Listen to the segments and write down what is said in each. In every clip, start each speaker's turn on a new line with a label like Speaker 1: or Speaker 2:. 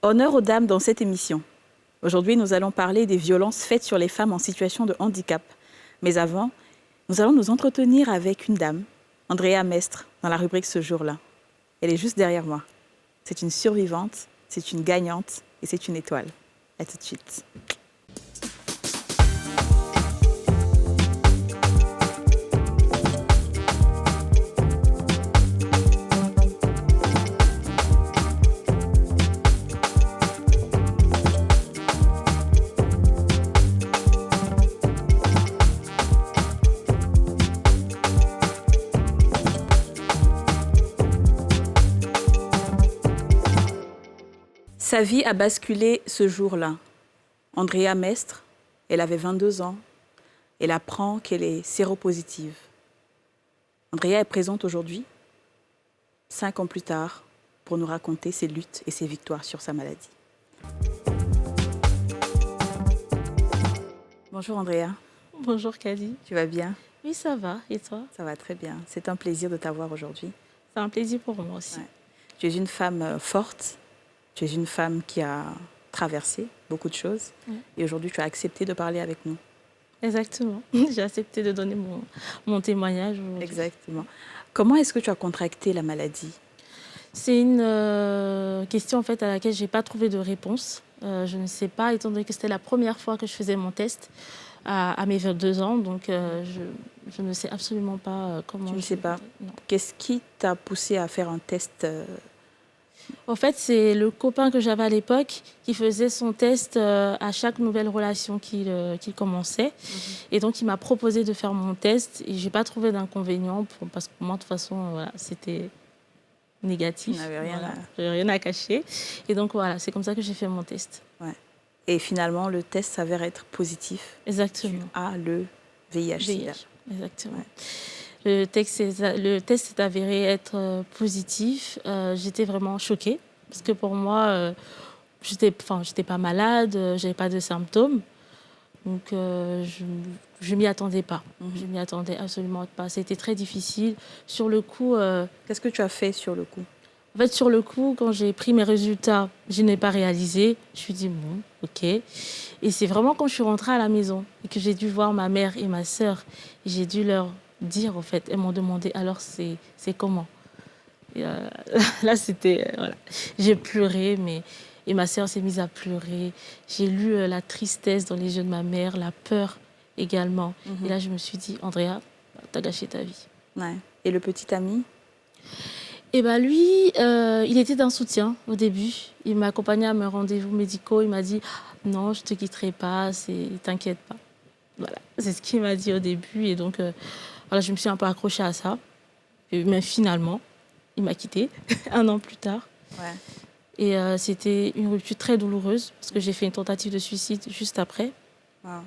Speaker 1: Honneur aux dames dans cette émission. Aujourd'hui, nous allons parler des violences faites sur les femmes en situation de handicap. Mais avant, nous allons nous entretenir avec une dame, Andrea Mestre, dans la rubrique Ce jour-là. Elle est juste derrière moi. C'est une survivante, c'est une gagnante et c'est une étoile. À tout de suite. Sa vie a basculé ce jour-là. Andrea Mestre, elle avait 22 ans. Elle apprend qu'elle est séropositive. Andrea est présente aujourd'hui, 5 ans plus tard, pour nous raconter ses luttes et ses victoires sur sa maladie. Bonjour Andrea.
Speaker 2: Bonjour Kadi.
Speaker 1: Tu vas bien?
Speaker 2: Oui, ça va. Et toi?
Speaker 1: Ça va très bien. C'est un plaisir de t'avoir aujourd'hui.
Speaker 2: C'est un plaisir pour moi aussi.
Speaker 1: Ouais. Tu es une femme forte. Tu es une femme qui a traversé beaucoup de choses. Ouais. Et aujourd'hui, tu as accepté de parler avec nous.
Speaker 2: Exactement. J'ai accepté de donner mon témoignage aujourd'hui.
Speaker 1: Exactement. Comment est-ce que tu as contracté la maladie?
Speaker 2: C'est une question en fait, à laquelle je n'ai pas trouvé de réponse. Je ne sais pas, étant donné que c'était la première fois que je faisais mon test à mes 22 ans. Donc, je ne sais absolument pas comment...
Speaker 1: Tu ne sais pas? Non. Qu'est-ce qui t'a poussé à faire un test
Speaker 2: En fait, c'est le copain que j'avais à l'époque qui faisait son test à chaque nouvelle relation qu'il commençait. Et donc, il m'a proposé de faire mon test. Et je n'ai pas trouvé d'inconvénient parce que pour moi, de toute façon, voilà, c'était négatif.
Speaker 1: Tu n'avais rien,
Speaker 2: voilà. J'avais rien à cacher. Et donc, voilà, c'est comme ça que j'ai fait mon test.
Speaker 1: Ouais. Et finalement, le test s'avère être positif.
Speaker 2: Exactement.
Speaker 1: Tu as le VIH-Sida.
Speaker 2: Exactement. Ouais. Le test s'est avéré être positif. J'étais vraiment choquée parce que pour moi, j'étais pas malade, j'avais pas de symptômes. Donc, je m'y attendais pas. Je m'y attendais absolument pas. C'était très difficile. Sur le coup...
Speaker 1: Qu'est-ce que tu as fait sur le coup?
Speaker 2: En fait, sur le coup, quand j'ai pris mes résultats, je n'ai pas réalisé. Je me suis dit, bon, OK. Et c'est vraiment quand je suis rentrée à la maison et que j'ai dû voir ma mère et ma sœur, j'ai dû leur dire, en fait, elles m'ont demandé, alors c'est comment? Et là, c'était... voilà. J'ai pleuré, et ma sœur s'est mise à pleurer. J'ai lu la tristesse dans les yeux de ma mère, la peur également. Et là, je me suis dit, Andrea, t'as gâché ta vie.
Speaker 1: Ouais. Et le petit ami?
Speaker 2: Et bien lui, il était d'un soutien au début. Il m'a accompagnée à mes rendez-vous médicaux. Il m'a dit, non, je ne te quitterai pas, t'inquiète pas. Voilà, c'est ce qu'il m'a dit au début. Et donc, voilà, je me suis un peu accrochée à ça. Mais finalement, il m'a quittée 1 an plus tard.
Speaker 1: Ouais.
Speaker 2: Et c'était une rupture très douloureuse parce que j'ai fait une tentative de suicide juste après.
Speaker 1: Wow.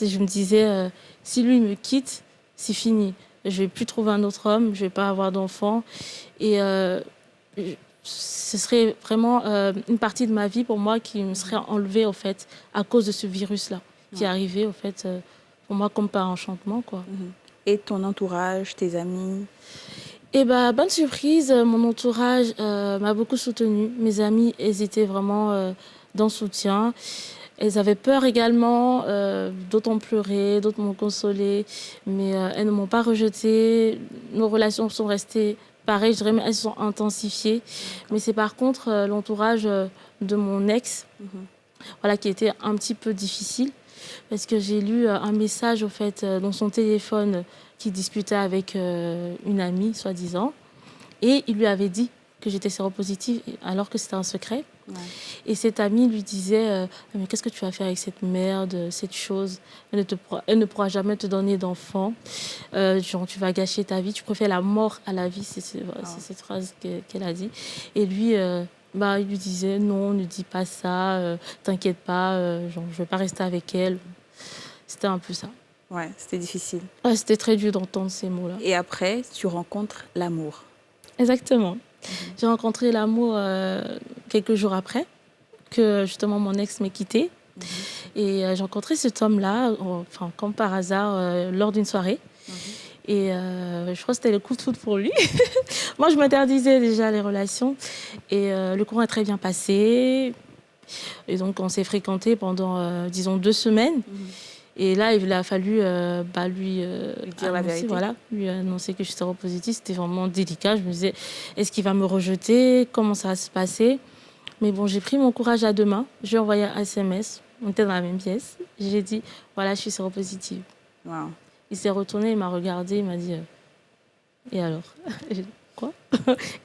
Speaker 2: Je me disais, si lui me quitte, c'est fini. Je ne vais plus trouver un autre homme, je ne vais pas avoir d'enfant. Et ce serait vraiment une partie de ma vie pour moi qui me serait enlevée, au fait, à cause de ce virus-là, qui est arrivé, au fait, pour moi, comme par enchantement, quoi.
Speaker 1: Et ton entourage, tes amis?
Speaker 2: Eh bien, bonne surprise, mon entourage m'a beaucoup soutenue. Mes amis, elles étaient vraiment dans le soutien. Elles avaient peur également, d'autres ont pleuré, d'autres m'ont consolée, mais elles ne m'ont pas rejetée. Nos relations sont restées pareilles, je dirais, mais elles se sont intensifiées. Mais c'est par contre l'entourage de mon ex, voilà, qui était un petit peu difficile, parce que j'ai lu un message, au fait, dans son téléphone, qui discutait avec une amie, soi-disant, et il lui avait dit que j'étais séropositive, alors que c'était un secret. Ouais. Et cette amie lui disait mais qu'est-ce que tu vas faire avec cette merde, cette chose, elle ne pourra jamais te donner d'enfant, genre tu vas gâcher ta vie, tu préfères la mort à la vie, c'est cette phrase qu'elle a dit. Et lui, il lui disait non, ne dis pas ça, t'inquiète pas, genre, je ne vais pas rester avec elle. C'était un peu ça.
Speaker 1: Ouais, c'était difficile.
Speaker 2: Ouais, c'était très dur d'entendre ces mots-là.
Speaker 1: Et après, tu rencontres l'amour.
Speaker 2: Exactement. J'ai rencontré l'amour quelques jours après que justement mon ex m'ait quittée. Et j'ai rencontré cet homme-là, enfin, comme par hasard, lors d'une soirée. Et je crois que c'était le coup de foudre pour lui. Moi, je m'interdisais déjà les relations. Et le courant est très bien passé. Et donc, on s'est fréquentés pendant, disons, 2 semaines. Et là, il a fallu lui
Speaker 1: dire la vérité.
Speaker 2: Voilà, lui annoncer que je suis séropositive. C'était vraiment délicat. Je me disais, est-ce qu'il va me rejeter? Comment ça va se passer? Mais bon, j'ai pris mon courage à 2 mains. Je lui ai envoyé un SMS. On était dans la même pièce. J'ai dit, voilà, je suis séropositive.
Speaker 1: Wow.
Speaker 2: Il s'est retourné, il m'a regardé, il m'a dit, et alors? J'ai dit, quoi?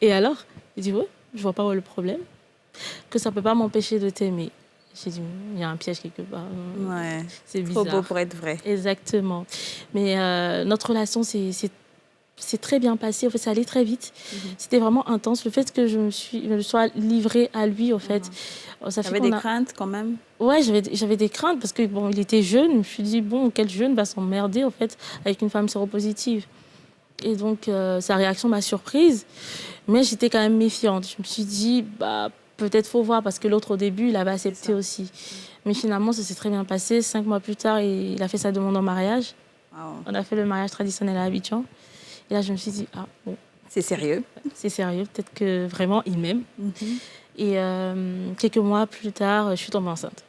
Speaker 2: Et alors? Il dit, ouais, je vois pas où est le problème. Que ça peut pas m'empêcher de t'aimer. J'ai dit, il y a un piège quelque part.
Speaker 1: Ouais.
Speaker 2: C'est bizarre.
Speaker 1: Trop beau pour être vrai.
Speaker 2: Exactement. Mais notre relation, c'est très bien passé. En fait, ça allait très vite. C'était vraiment intense. Le fait que je me sois livrée à lui, en fait, ça fait
Speaker 1: T'avais des craintes quand même?
Speaker 2: Ouais, j'avais des craintes parce que bon, il était jeune. Je me suis dit, bon, quel jeune va s'emmerder, en fait, avec une femme séropositive? Et donc, sa réaction m'a surprise. Mais j'étais quand même méfiante. Je me suis dit, bah, peut-être faut voir parce que l'autre, au début, il avait accepté aussi. Mais finalement, ça s'est très bien passé. 5 mois plus tard, il a fait sa demande en mariage.
Speaker 1: Wow.
Speaker 2: On a fait le mariage traditionnel à Abidjan. Et là, je me suis dit, ah bon.
Speaker 1: C'est sérieux?
Speaker 2: C'est sérieux. Peut-être que vraiment, il m'aime. Et quelques mois plus tard, je suis tombée enceinte.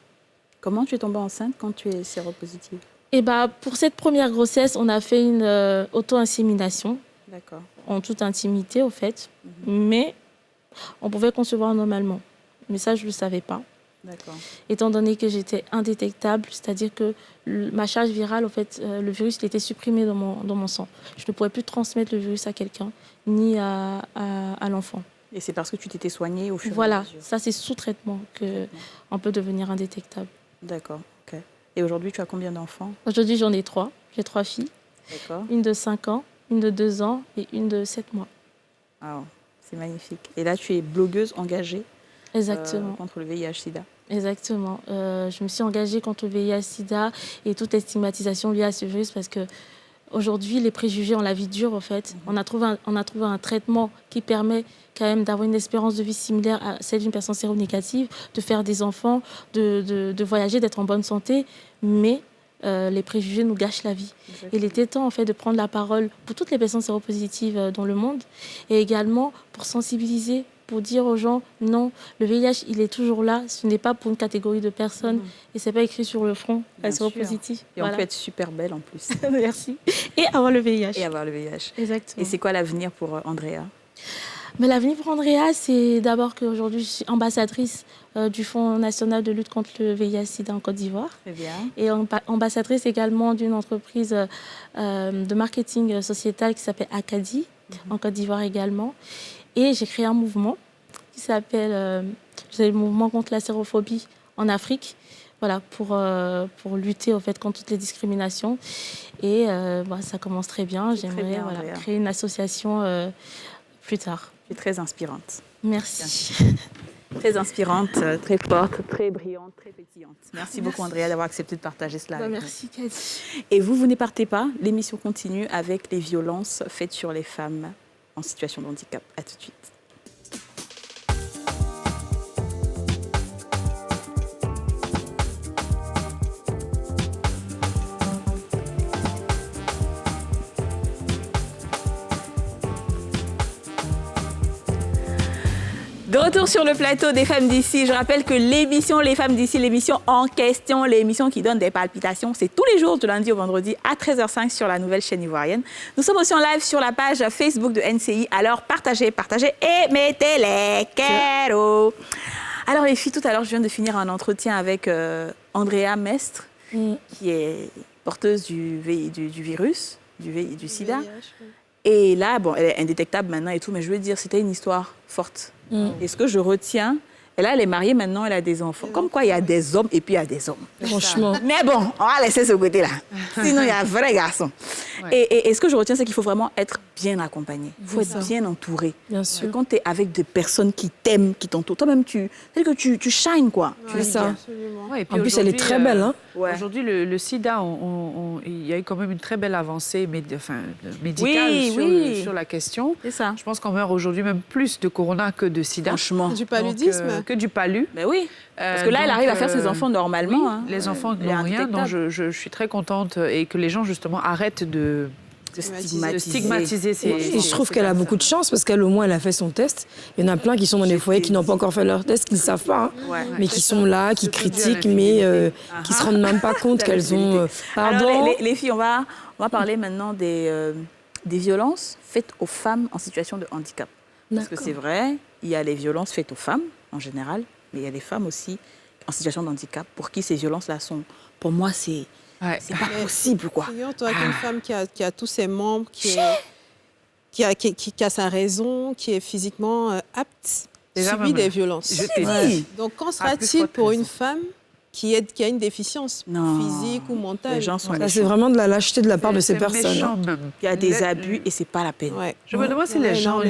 Speaker 1: Comment tu es tombée enceinte quand tu es séropositive?
Speaker 2: Et bah, pour cette première grossesse, on a fait une auto-insémination.
Speaker 1: D'accord.
Speaker 2: En toute intimité, au fait. Mais on pouvait concevoir normalement. Mais ça, je ne le savais pas.
Speaker 1: D'accord.
Speaker 2: Étant donné que j'étais indétectable, c'est-à-dire que ma charge virale, en fait, le virus il était supprimé dans mon sang. Je ne pourrais plus transmettre le virus à quelqu'un, ni à l'enfant.
Speaker 1: Et c'est parce que tu t'étais soignée au fur et à
Speaker 2: Voilà,
Speaker 1: mesure?
Speaker 2: ça c'est sous traitement qu'on peut devenir indétectable.
Speaker 1: D'accord, ok. Et aujourd'hui, tu as combien d'enfants?
Speaker 2: Aujourd'hui, j'en ai 3. J'ai 3 filles.
Speaker 1: D'accord.
Speaker 2: Une de 5 ans, une de 2 ans et une de 7 mois.
Speaker 1: Wow, c'est magnifique. Et là, tu es blogueuse engagée
Speaker 2: Exactement.
Speaker 1: contre le VIH-Sida.
Speaker 2: Exactement. Je me suis engagée contre le VIH-Sida et toutes les stigmatisations liées à ce virus parce que aujourd'hui, les préjugés ont la vie dure, en fait. On a trouvé un traitement qui permet quand même d'avoir une espérance de vie similaire à celle d'une personne séronégative, de faire des enfants, de voyager, d'être en bonne santé. Mais les préjugés nous gâchent la vie.
Speaker 1: Exactement.
Speaker 2: Il était temps, en fait, de prendre la parole pour toutes les personnes séropositives dans le monde et également pour sensibiliser, pour dire aux gens, non, le VIH, il est toujours là. Ce n'est pas pour une catégorie de personnes et ce n'est pas écrit sur le front, la séropositive.
Speaker 1: Et on peut être super belle en plus.
Speaker 2: Merci. Et avoir le VIH.
Speaker 1: Et avoir le VIH.
Speaker 2: Exactement.
Speaker 1: Et c'est quoi l'avenir pour Andrea?
Speaker 2: Mais l'avenir pour Andrea, c'est d'abord qu'aujourd'hui, je suis ambassadrice du Fonds national de lutte contre le VIH-Sida en Côte d'Ivoire.
Speaker 1: Très bien.
Speaker 2: Et ambassadrice également d'une entreprise de marketing sociétal qui s'appelle Acadie, en Côte d'Ivoire également. Et j'ai créé un mouvement qui s'appelle le mouvement contre la sérophobie en Afrique. Voilà, pour lutter en fait, contre toutes les discriminations. Et ça commence très bien. J'aimerais créer une association plus tard.
Speaker 1: Tu es très inspirante.
Speaker 2: Merci.
Speaker 1: Très inspirante, très forte, très brillante, très pétillante. Merci beaucoup Andrea d'avoir accepté de partager cela avec
Speaker 2: merci Cathy.
Speaker 1: Et vous ne partez pas. L'émission continue avec les violences faites sur les femmes en situation de handicap. À tout de suite. De retour sur le plateau des Femmes d'ici, je rappelle que l'émission Les Femmes d'ici, l'émission en question, l'émission qui donne des palpitations, c'est tous les jours du lundi au vendredi à 13h05 sur la nouvelle chaîne ivoirienne. Nous sommes aussi en live sur la page Facebook de NCI, alors partagez et mettez les kéros. Alors les filles, tout à l'heure, je viens de finir un entretien avec Andrea Mestre, qui est porteuse du virus, du sida. Et là, bon, elle est indétectable maintenant et tout, mais je veux dire, c'était une histoire forte. Et ce que je retiens, et là, elle est mariée maintenant, elle a des enfants. Comme quoi, il y a des hommes et puis il y a des hommes.
Speaker 2: Franchement.
Speaker 1: Mais bon, on va laisser ce côté-là. Sinon, il y a un vrai garçon. Ouais. Et ce que je retiens, c'est qu'il faut vraiment être bien accompagné. Il faut être bien entouré.
Speaker 2: Bien sûr.
Speaker 1: Quand tu es avec des personnes qui t'aiment, qui t'entourent, toi-même, c'est que tu shines, quoi.
Speaker 3: C'est ça.
Speaker 4: Ouais, et puis
Speaker 3: en plus, elle est très belle. Hein.
Speaker 1: Ouais.
Speaker 4: Aujourd'hui, le sida, il y a eu quand même une très belle avancée médicale sur la question.
Speaker 1: C'est ça.
Speaker 4: Je pense qu'on meurt aujourd'hui même plus de corona que de sida.
Speaker 1: Franchement.
Speaker 3: Du paludisme.
Speaker 4: Que du palu.
Speaker 1: Ben oui. Parce que là, elle arrive à faire ses enfants normalement.
Speaker 4: Oui, les enfants n'ont rien. Donc je suis très contente et que les gens, justement, arrêtent de
Speaker 1: de
Speaker 4: De stigmatiser,
Speaker 3: Et je trouve qu'elle a beaucoup de chance parce qu'elle, au moins, elle a fait son test. Il y en a plein qui sont dans les foyers qui n'ont pas encore fait leur test, qui ne savent pas, hein,
Speaker 1: Ouais.
Speaker 3: mais qui sont là, qui critiquent, mais qui ne se rendent même pas compte qu'elles ont...
Speaker 1: Alors,
Speaker 3: pardon.
Speaker 1: les filles, on va parler maintenant des violences faites aux femmes en situation de handicap. Parce que c'est vrai, il y a les violences faites aux femmes, en général, mais il y a des femmes aussi en situation de handicap pour qui ces violences-là sont... Pour moi, c'est pas possible, quoi.
Speaker 5: Figure-toi qu'une femme qui a tous ses membres, qui a sa raison, qui est physiquement apte,
Speaker 4: Déjà,
Speaker 5: subit
Speaker 4: même,
Speaker 5: des violences.
Speaker 4: je t'ai dit.
Speaker 5: Donc, qu'en
Speaker 4: plus
Speaker 5: sera-t-il
Speaker 4: forte
Speaker 5: pour
Speaker 4: raison.
Speaker 5: une femme qui a une déficience physique ou mentale?
Speaker 1: Les gens sont
Speaker 3: Ça, c'est vraiment de la lâcheté de la part de ces personnes.
Speaker 4: Méchant,
Speaker 3: hein.
Speaker 4: même.
Speaker 1: Il y a des abus et c'est pas la peine.
Speaker 5: Ouais.
Speaker 4: Je me demande si les gens,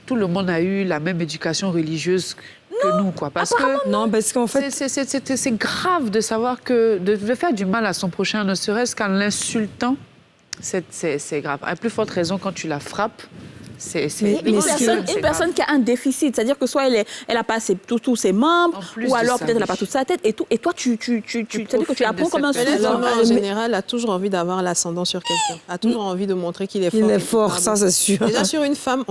Speaker 4: tout le monde a eu la même éducation religieuse que nous, quoi. Parce que
Speaker 3: Non, parce qu'en fait,
Speaker 4: c'est grave de savoir que de faire du mal à son prochain, ne serait-ce qu'en l'insultant, c'est grave. À plus forte raison quand tu la frappes.
Speaker 3: Mais
Speaker 1: Une personne qui a un déficit, c'est-à-dire que soit elle a pas tous ses membres,
Speaker 4: En plus
Speaker 1: ou
Speaker 4: de
Speaker 1: alors
Speaker 4: ça,
Speaker 1: peut-être elle n'a
Speaker 4: oui.
Speaker 1: pas toute sa tête, et toi c'est-à-dire que tu la prends comme un
Speaker 4: profites de
Speaker 5: Mais
Speaker 4: cette
Speaker 5: l'homme,
Speaker 1: sous-homme.
Speaker 5: en général, a toujours envie d'avoir l'ascendant sur quelqu'un. A toujours envie de montrer qu'il est fort.
Speaker 3: il est fort, ça, c'est sûr.
Speaker 5: Déjà, sur une femme,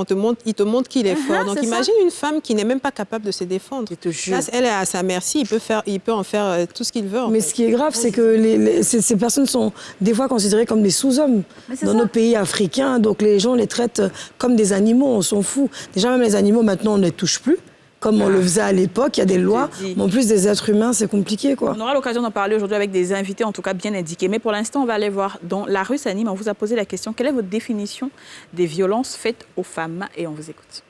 Speaker 5: il te montre qu'il est fort. Donc,
Speaker 1: c'est
Speaker 5: imagine une femme qui n'est même pas capable de se défendre.
Speaker 1: Je te jure.
Speaker 5: Là, elle est à sa merci. Il peut en faire tout ce qu'il veut. en
Speaker 3: Mais
Speaker 5: fait.
Speaker 3: ce qui est grave, c'est que ces personnes sont des fois considérées comme des sous-hommes dans nos pays africains. Donc les gens les traitent comme des animaux, on s'en fout. Déjà, même les animaux, maintenant, on ne les touche plus, comme on le faisait à l'époque. Il y a des lois.
Speaker 1: dis.
Speaker 3: Mais en plus, des êtres humains, c'est compliqué, quoi.
Speaker 1: On aura l'occasion d'en parler aujourd'hui avec des invités, en tout cas bien indiqués. Mais pour l'instant, on va aller voir dans La rue s'anime. On vous a posé la question, quelle est votre définition des violences faites aux femmes? Et on vous écoute.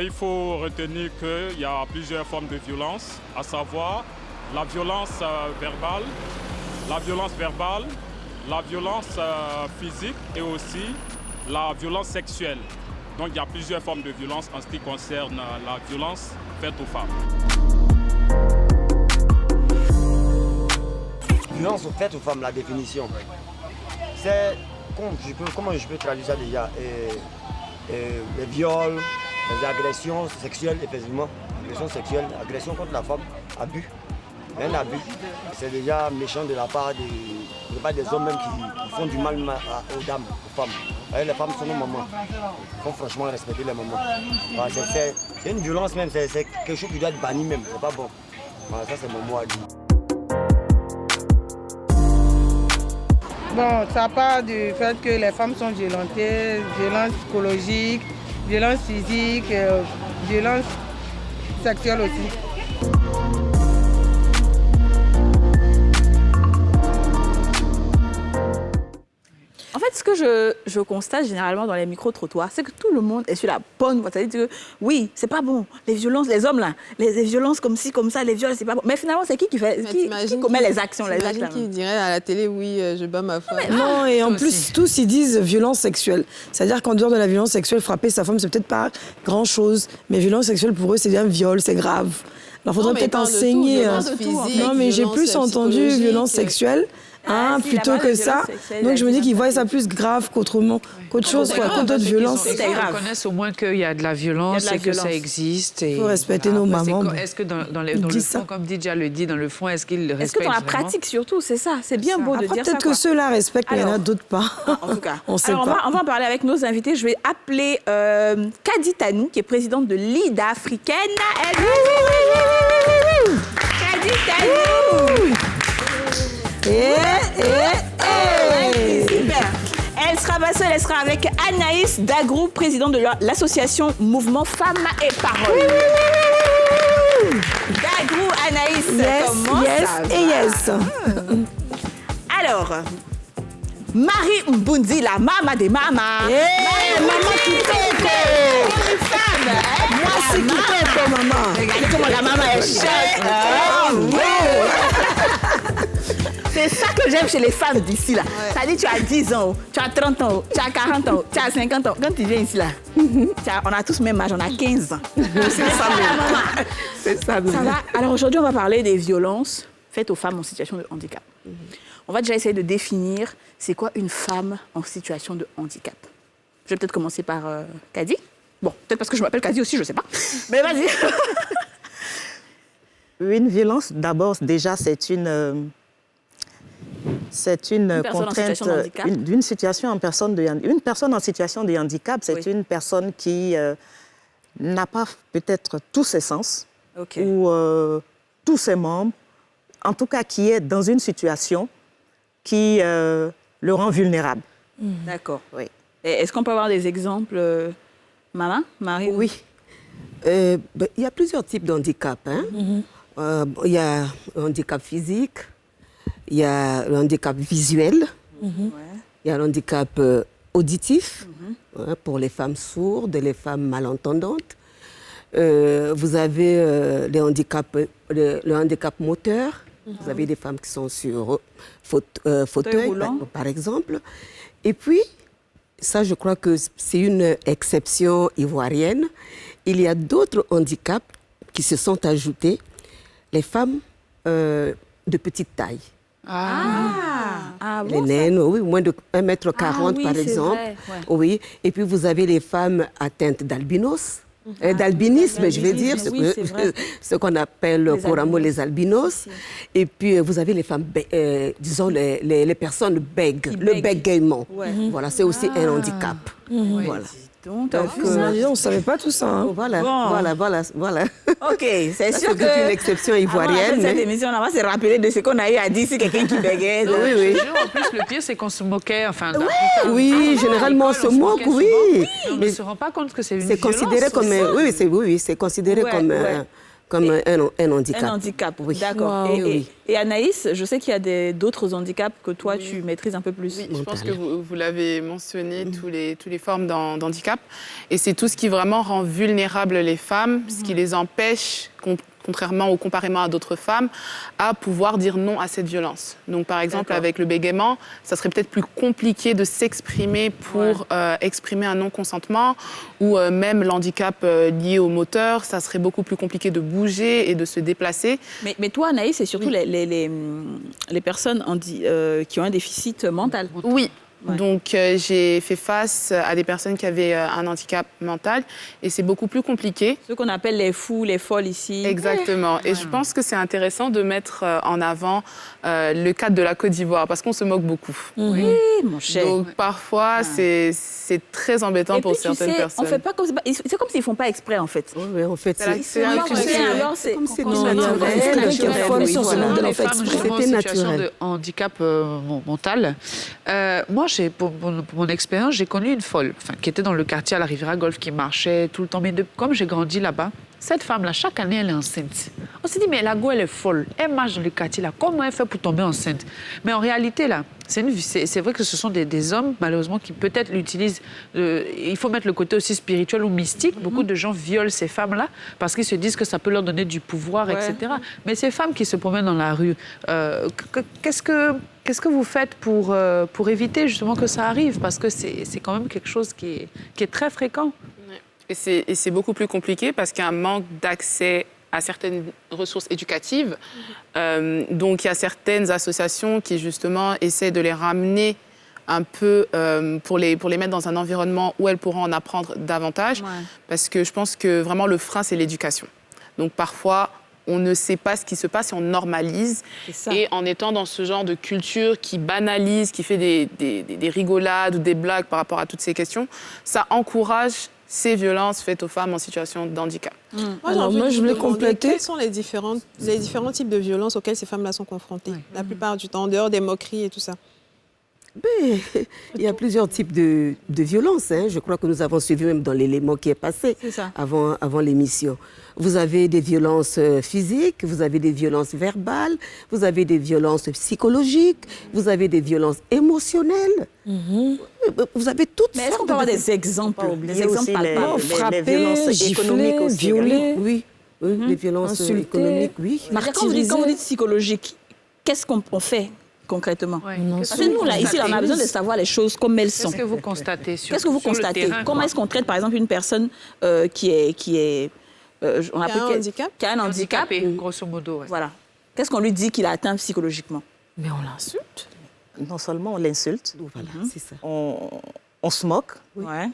Speaker 6: Il faut retenir qu'il y a plusieurs formes de violence, à savoir la violence verbale, la violence physique et aussi la violence sexuelle. Donc il y a plusieurs formes de violence en ce qui concerne la violence faite aux femmes.
Speaker 7: Violence faite aux femmes, la définition. C'est, comment je peux traduire ça déjà? Les viols, les agressions sexuelles, effectivement. Agression sexuelle, agression contre la femme, abus. Un abus. C'est déjà méchant de la part des hommes même qui font du mal aux dames, aux femmes. Les femmes sont nos mamans. Il faut franchement respecter les mamans. Voilà, c'est une violence même, c'est quelque chose qui doit être banni même. C'est pas bon. Voilà, ça c'est mon mot à dire.
Speaker 8: Bon, ça part du fait que les femmes sont violentées, violence psychologique, violence physique, violence sexuelle aussi.
Speaker 1: En fait, ce que je constate généralement dans les micro-trottoirs, c'est que tout le monde est sur la bonne voie. C'est-à-dire que, oui, c'est pas bon. Les violences, les hommes, là, les violences comme ci, comme ça, les viols, c'est pas bon. Mais finalement, c'est qui commet les actions, les actes, là,
Speaker 5: qui dirait à la télé, oui, je bats ma femme.
Speaker 3: Non, et en
Speaker 4: Toi
Speaker 3: plus,
Speaker 4: aussi.
Speaker 3: tous, ils disent violence sexuelle. C'est-à-dire qu'en dehors de la violence sexuelle, frapper sa femme, c'est peut-être pas grand-chose. Mais violence sexuelle, pour eux, c'est un viol, c'est grave. Alors, faudrait
Speaker 5: mais
Speaker 3: peut-être
Speaker 5: parle de tout,
Speaker 3: enseigner.
Speaker 5: violence physique,
Speaker 3: non, mais j'ai
Speaker 5: violence
Speaker 3: plus entendu
Speaker 5: psychologique.
Speaker 3: violence sexuelle.
Speaker 1: Ah, si,
Speaker 3: plutôt
Speaker 1: là-bas,
Speaker 3: que
Speaker 1: la
Speaker 3: ça.
Speaker 1: violence sexuelle,
Speaker 3: Donc
Speaker 1: la
Speaker 3: je me dis qu'ils voient
Speaker 1: violence
Speaker 3: ça plus grave qu'autre chose,
Speaker 5: c'est
Speaker 3: quoi,
Speaker 5: grave,
Speaker 3: qu'autre
Speaker 5: parce qu'ils
Speaker 3: violence.
Speaker 5: sont-
Speaker 1: C'est
Speaker 4: Ils
Speaker 1: grave.
Speaker 4: reconnaissent au moins qu'il y a de la violence
Speaker 1: Il y a de la
Speaker 4: et que ça
Speaker 1: violence.
Speaker 4: existe.
Speaker 3: Il faut respecter nos
Speaker 4: Après,
Speaker 3: mamans.
Speaker 4: Est-ce que dans
Speaker 3: Ils
Speaker 4: le
Speaker 3: disent ça.
Speaker 4: fond, comme Didier le dit, dans le fond, est-ce qu'ils le
Speaker 1: Est-ce
Speaker 4: respectent
Speaker 1: que dans la
Speaker 4: vraiment?
Speaker 1: pratique, surtout, c'est ça? C'est bien
Speaker 4: ça.
Speaker 1: beau de
Speaker 3: Après,
Speaker 1: dire ça,
Speaker 3: peut-être
Speaker 1: quoi.
Speaker 3: que ceux-là respectent, mais il y en a
Speaker 1: Alors.
Speaker 3: d'autres pas.
Speaker 1: En tout cas.
Speaker 3: On sait
Speaker 1: Alors,
Speaker 3: pas.
Speaker 1: on va en parler avec nos invités. Je vais appeler Kadi Tanou, qui est présidente de l'IDA africaine. Kadi Tanou. Super. Elle sera pas seule, elle sera avec Anaïs Dagrou, présidente de l'association Mouvement Femmes et Paroles. Dagrou, Anaïs, comment ça va?
Speaker 3: Yes et yes.
Speaker 1: Alors, Marie Mbundi, la maman des mamas.
Speaker 3: Maman qui
Speaker 1: Une femme.
Speaker 3: Moi, c'est qui fait, maman.
Speaker 1: Regardez comment la maman est chouette. Ah, ouais. C'est ça que j'aime chez les femmes d'ici, là. Ça dit, tu as 10 ans, tu as 30 ans, tu as 40 ans, tu as 50 ans. Quand tu viens ici, là, on a tous le même âge, on a 15 ans. C'est ça, maman.
Speaker 3: C'est ça.
Speaker 1: Ça va. Alors aujourd'hui, on va parler des violences faites aux femmes en situation de handicap. On va déjà essayer de définir c'est quoi une femme en situation de handicap. Je vais peut-être commencer par Kadi. Bon, peut-être parce que je m'appelle Kadi aussi, je ne sais pas. Mais vas-y.
Speaker 9: Une violence, d'abord, déjà, c'est une
Speaker 1: personne en
Speaker 9: contrainte
Speaker 1: situation de handicap.
Speaker 9: d'une situation en personne une personne en situation de handicap, c'est
Speaker 1: Oui.
Speaker 9: une personne qui n'a pas peut-être tous ses sens
Speaker 1: Ok.
Speaker 9: ou tous ses membres, en tout cas qui est dans une situation qui le rend vulnérable.
Speaker 1: D'accord.
Speaker 9: Oui.
Speaker 1: Et est-ce qu'on peut avoir des exemples, Maman, Marie?
Speaker 10: Oui. Il y a plusieurs types de handicap. Hein. Il y a le handicap physique, il y a le handicap visuel, il y a le handicap auditif pour les femmes sourdes et les femmes malentendantes. Vous avez le handicap moteur. Vous avez des femmes qui sont sur fauteuil, par exemple. Et puis, ça, je crois que c'est une exception ivoirienne. Il y a d'autres handicaps qui se sont ajoutés. Les femmes de petite taille. Les naines, oui, moins de 1,40 m par exemple.
Speaker 1: Vrai, ouais.
Speaker 10: Oui. Et puis vous avez les femmes atteintes d'albinos. D'albinisme, je vais dire,
Speaker 1: oui, c'est vrai.
Speaker 10: ce qu'on appelle couramment les albinos. Et puis, vous avez les femmes, disons, les personnes bègues, le bégaiement.
Speaker 1: Ouais.
Speaker 10: Voilà, c'est aussi un handicap. Voilà.
Speaker 1: Donc,
Speaker 3: On ne savait pas tout ça. Hein.
Speaker 10: Voilà,
Speaker 1: Bon.
Speaker 10: voilà.
Speaker 1: ok, c'est sûr que...
Speaker 10: C'est une exception ivoirienne.
Speaker 1: Avant cette émission, on va se rappeler de ce qu'on a eu à dire si quelqu'un qui bégait.
Speaker 10: Oui, oui.
Speaker 4: En plus, le pire, c'est qu'on se moquait. Enfin,
Speaker 10: Oui, généralement, on se moque, oui.
Speaker 4: On ne se rend pas compte que c'est une
Speaker 10: C'est considéré comme c'est considéré comme un handicap.
Speaker 1: Un handicap,
Speaker 10: Oui.
Speaker 1: d'accord.
Speaker 10: Wow.
Speaker 1: Et Anaïs, je sais qu'il y a d'autres handicaps que toi, tu maîtrises un peu plus.
Speaker 11: Oui, je pense que vous l'avez mentionné, toutes les formes d'handicap. Et c'est tout ce qui vraiment rend vulnérables les femmes, ce qui les empêche, contrairement ou comparément à d'autres femmes, à pouvoir dire non à cette violence. Donc, par exemple, avec le bégaiement, ça serait peut-être plus compliqué de s'exprimer pour exprimer un non-consentement, ou même l'handicap lié au moteur, ça serait beaucoup plus compliqué de bouger et de se déplacer.
Speaker 1: Mais toi, Anaïs, c'est surtout les personnes qui ont un déficit mental.
Speaker 11: Oui.
Speaker 1: Ouais.
Speaker 11: Donc, j'ai fait face à des personnes qui avaient un handicap mental et c'est beaucoup plus compliqué.
Speaker 1: Ce qu'on appelle les fous, les folles ici.
Speaker 11: Exactement. Et je pense que c'est intéressant de mettre en avant le cadre de la Côte d'Ivoire parce qu'on se moque beaucoup.
Speaker 1: Oui, mon cher.
Speaker 11: Donc, parfois, c'est très embêtant pour certaines personnes.
Speaker 1: On fait pas comme c'est comme s'ils font pas exprès, en fait.
Speaker 10: Oui, en fait,
Speaker 11: c'est
Speaker 1: alors c'est
Speaker 10: comme c'est
Speaker 4: C'était naturel. Situation de handicap mental. Moi, pour mon expérience, j'ai connu une folle qui était dans le quartier à la Riviera Golf, qui marchait tout le temps. Mais comme j'ai grandi là-bas, cette femme-là, chaque année, elle est enceinte. On s'est dit, mais la go, elle est folle. Elle marche dans le quartier, là. Comment elle fait pour tomber enceinte? Mais en réalité, là, c'est vrai que ce sont des hommes, malheureusement, qui peut-être l'utilisent. Il faut mettre le côté aussi spirituel ou mystique. Beaucoup de gens violent ces femmes-là parce qu'ils se disent que ça peut leur donner du pouvoir, etc. Mais ces femmes qui se promènent dans la rue, qu'est-ce que vous faites pour éviter justement que ça arrive? Parce que c'est quand même quelque chose qui est très fréquent.
Speaker 11: Et c'est beaucoup plus compliqué parce qu'il y a un manque d'accès à certaines ressources éducatives. Donc, il y a certaines associations qui, justement, essaient de les ramener un peu pour les mettre dans un environnement où elles pourront en apprendre davantage. Ouais. Parce que je pense que vraiment, le frein, c'est l'éducation. Donc, parfois, on ne sait pas ce qui se passe et on normalise. Et en étant dans ce genre de culture qui banalise, qui fait des rigolades ou des blagues par rapport à toutes ces questions, ça encourage ces violences faites aux femmes en situation de handicap.
Speaker 5: Moi, je voulais compléter. Quels sont les différents types de violences auxquelles ces femmes-là sont confrontées, la plupart du temps, en dehors des moqueries et tout ça?
Speaker 10: Il y a plusieurs types de violences. Hein. Je crois que nous avons suivi même dans l'élément qui est passé avant l'émission. Vous avez des violences physiques, vous avez des violences verbales, vous avez des violences psychologiques, vous avez des violences émotionnelles. Vous avez toutes sortes.
Speaker 1: Mais est-ce qu'on peut avoir des exemples?
Speaker 9: Des exemples palpables. Les violences économiques aussi.
Speaker 3: Violer.
Speaker 10: Oui, les violences économiques, oui.
Speaker 1: Quand vous dites psychologique, qu'est-ce qu'on fait concrètement? Parce que nous, là, ici, on a besoin de savoir les choses comme elles sont.
Speaker 4: Qu'est-ce que vous constatez
Speaker 1: Qu'est-ce que vous constatez? Comment est-ce qu'on traite, par exemple, une personne qui a un handicap,
Speaker 4: grosso modo.
Speaker 1: Voilà. Qu'est-ce qu'on lui dit qu'il a atteint psychologiquement?
Speaker 3: Mais on l'insulte.
Speaker 9: Non seulement on l'insulte,
Speaker 10: voilà, c'est ça.
Speaker 9: On se moque.
Speaker 1: Ouais.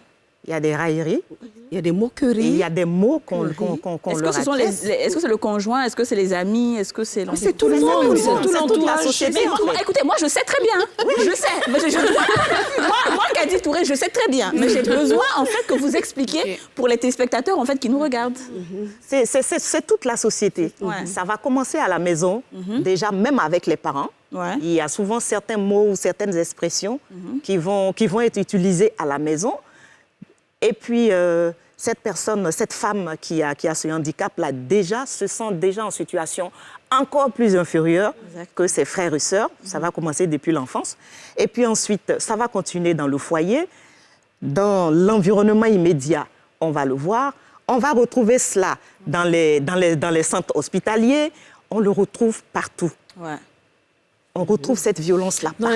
Speaker 9: il y a des railleries,
Speaker 10: il y a des moqueries.
Speaker 9: il y a des mots qu'on leur adresse.
Speaker 1: Est-ce que c'est le conjoint? Est-ce que c'est les amis? Est-ce que c'est l'entourage?
Speaker 9: C'est tout le monde,
Speaker 1: c'est toute
Speaker 9: l'entourage.
Speaker 1: la société. Écoutez, moi, je sais très bien. Je sais. Mais moi, Kadi Touré, je sais très bien. Mais j'ai besoin, en fait, que vous expliquiez pour les téléspectateurs, en fait, qui nous regardent.
Speaker 9: C'est toute la société.
Speaker 1: Ouais.
Speaker 9: Ça va commencer à la maison, déjà, même avec les parents.
Speaker 1: Ouais.
Speaker 9: Il y a souvent certains mots ou certaines expressions qui vont être utilisées à la maison. Et puis, cette femme qui a ce handicap-là, se sent déjà en situation encore plus inférieure que ses frères et sœurs. Ça va commencer depuis l'enfance. Et puis ensuite, ça va continuer dans le foyer. Dans l'environnement immédiat, on va le voir. On va retrouver cela dans les centres hospitaliers. On le retrouve partout.
Speaker 1: Ouais.
Speaker 9: On retrouve cette violence-là
Speaker 3: Dans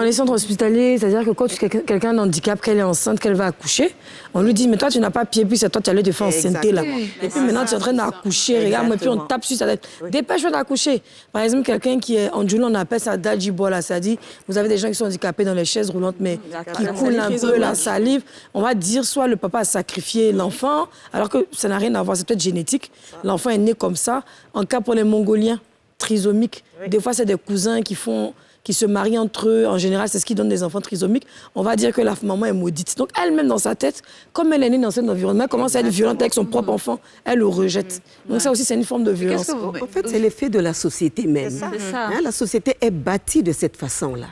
Speaker 3: les centres hospitaliers, c'est-à-dire que quand quelqu'un d'handicap, qu'elle est enceinte, qu'elle va accoucher, on lui dit, mais toi, tu n'as pas pied, puis c'est toi, tu allais te faire enceinter, là. Et puis maintenant, tu es en train d'accoucher, regarde-moi, et puis on tape sur sa tête. Dépêche-toi d'accoucher. Par exemple, quelqu'un qui est en Djoula, on appelle ça Dajibola, ça dit, vous avez des gens qui sont handicapés dans les chaises roulantes, mais qui coulent un peu la salive. On va dire, soit le papa a sacrifié l'enfant, alors que ça n'a rien à voir, c'est peut-être génétique. L'enfant est né comme ça. En cas pour les Mongoliens, trisomiques. Oui. Des fois, c'est des cousins qui se marient entre eux. En général, c'est ce qui donne des enfants trisomiques. On va dire que la maman est maudite. Donc, elle-même, dans sa tête, comme elle est née dans cet environnement, elle commence à être violente avec son propre enfant. Elle le rejette. Donc, ça aussi, c'est une forme de violence.
Speaker 10: En fait, c'est l'effet de la société même.
Speaker 1: C'est ça.
Speaker 10: La société est bâtie de cette façon-là.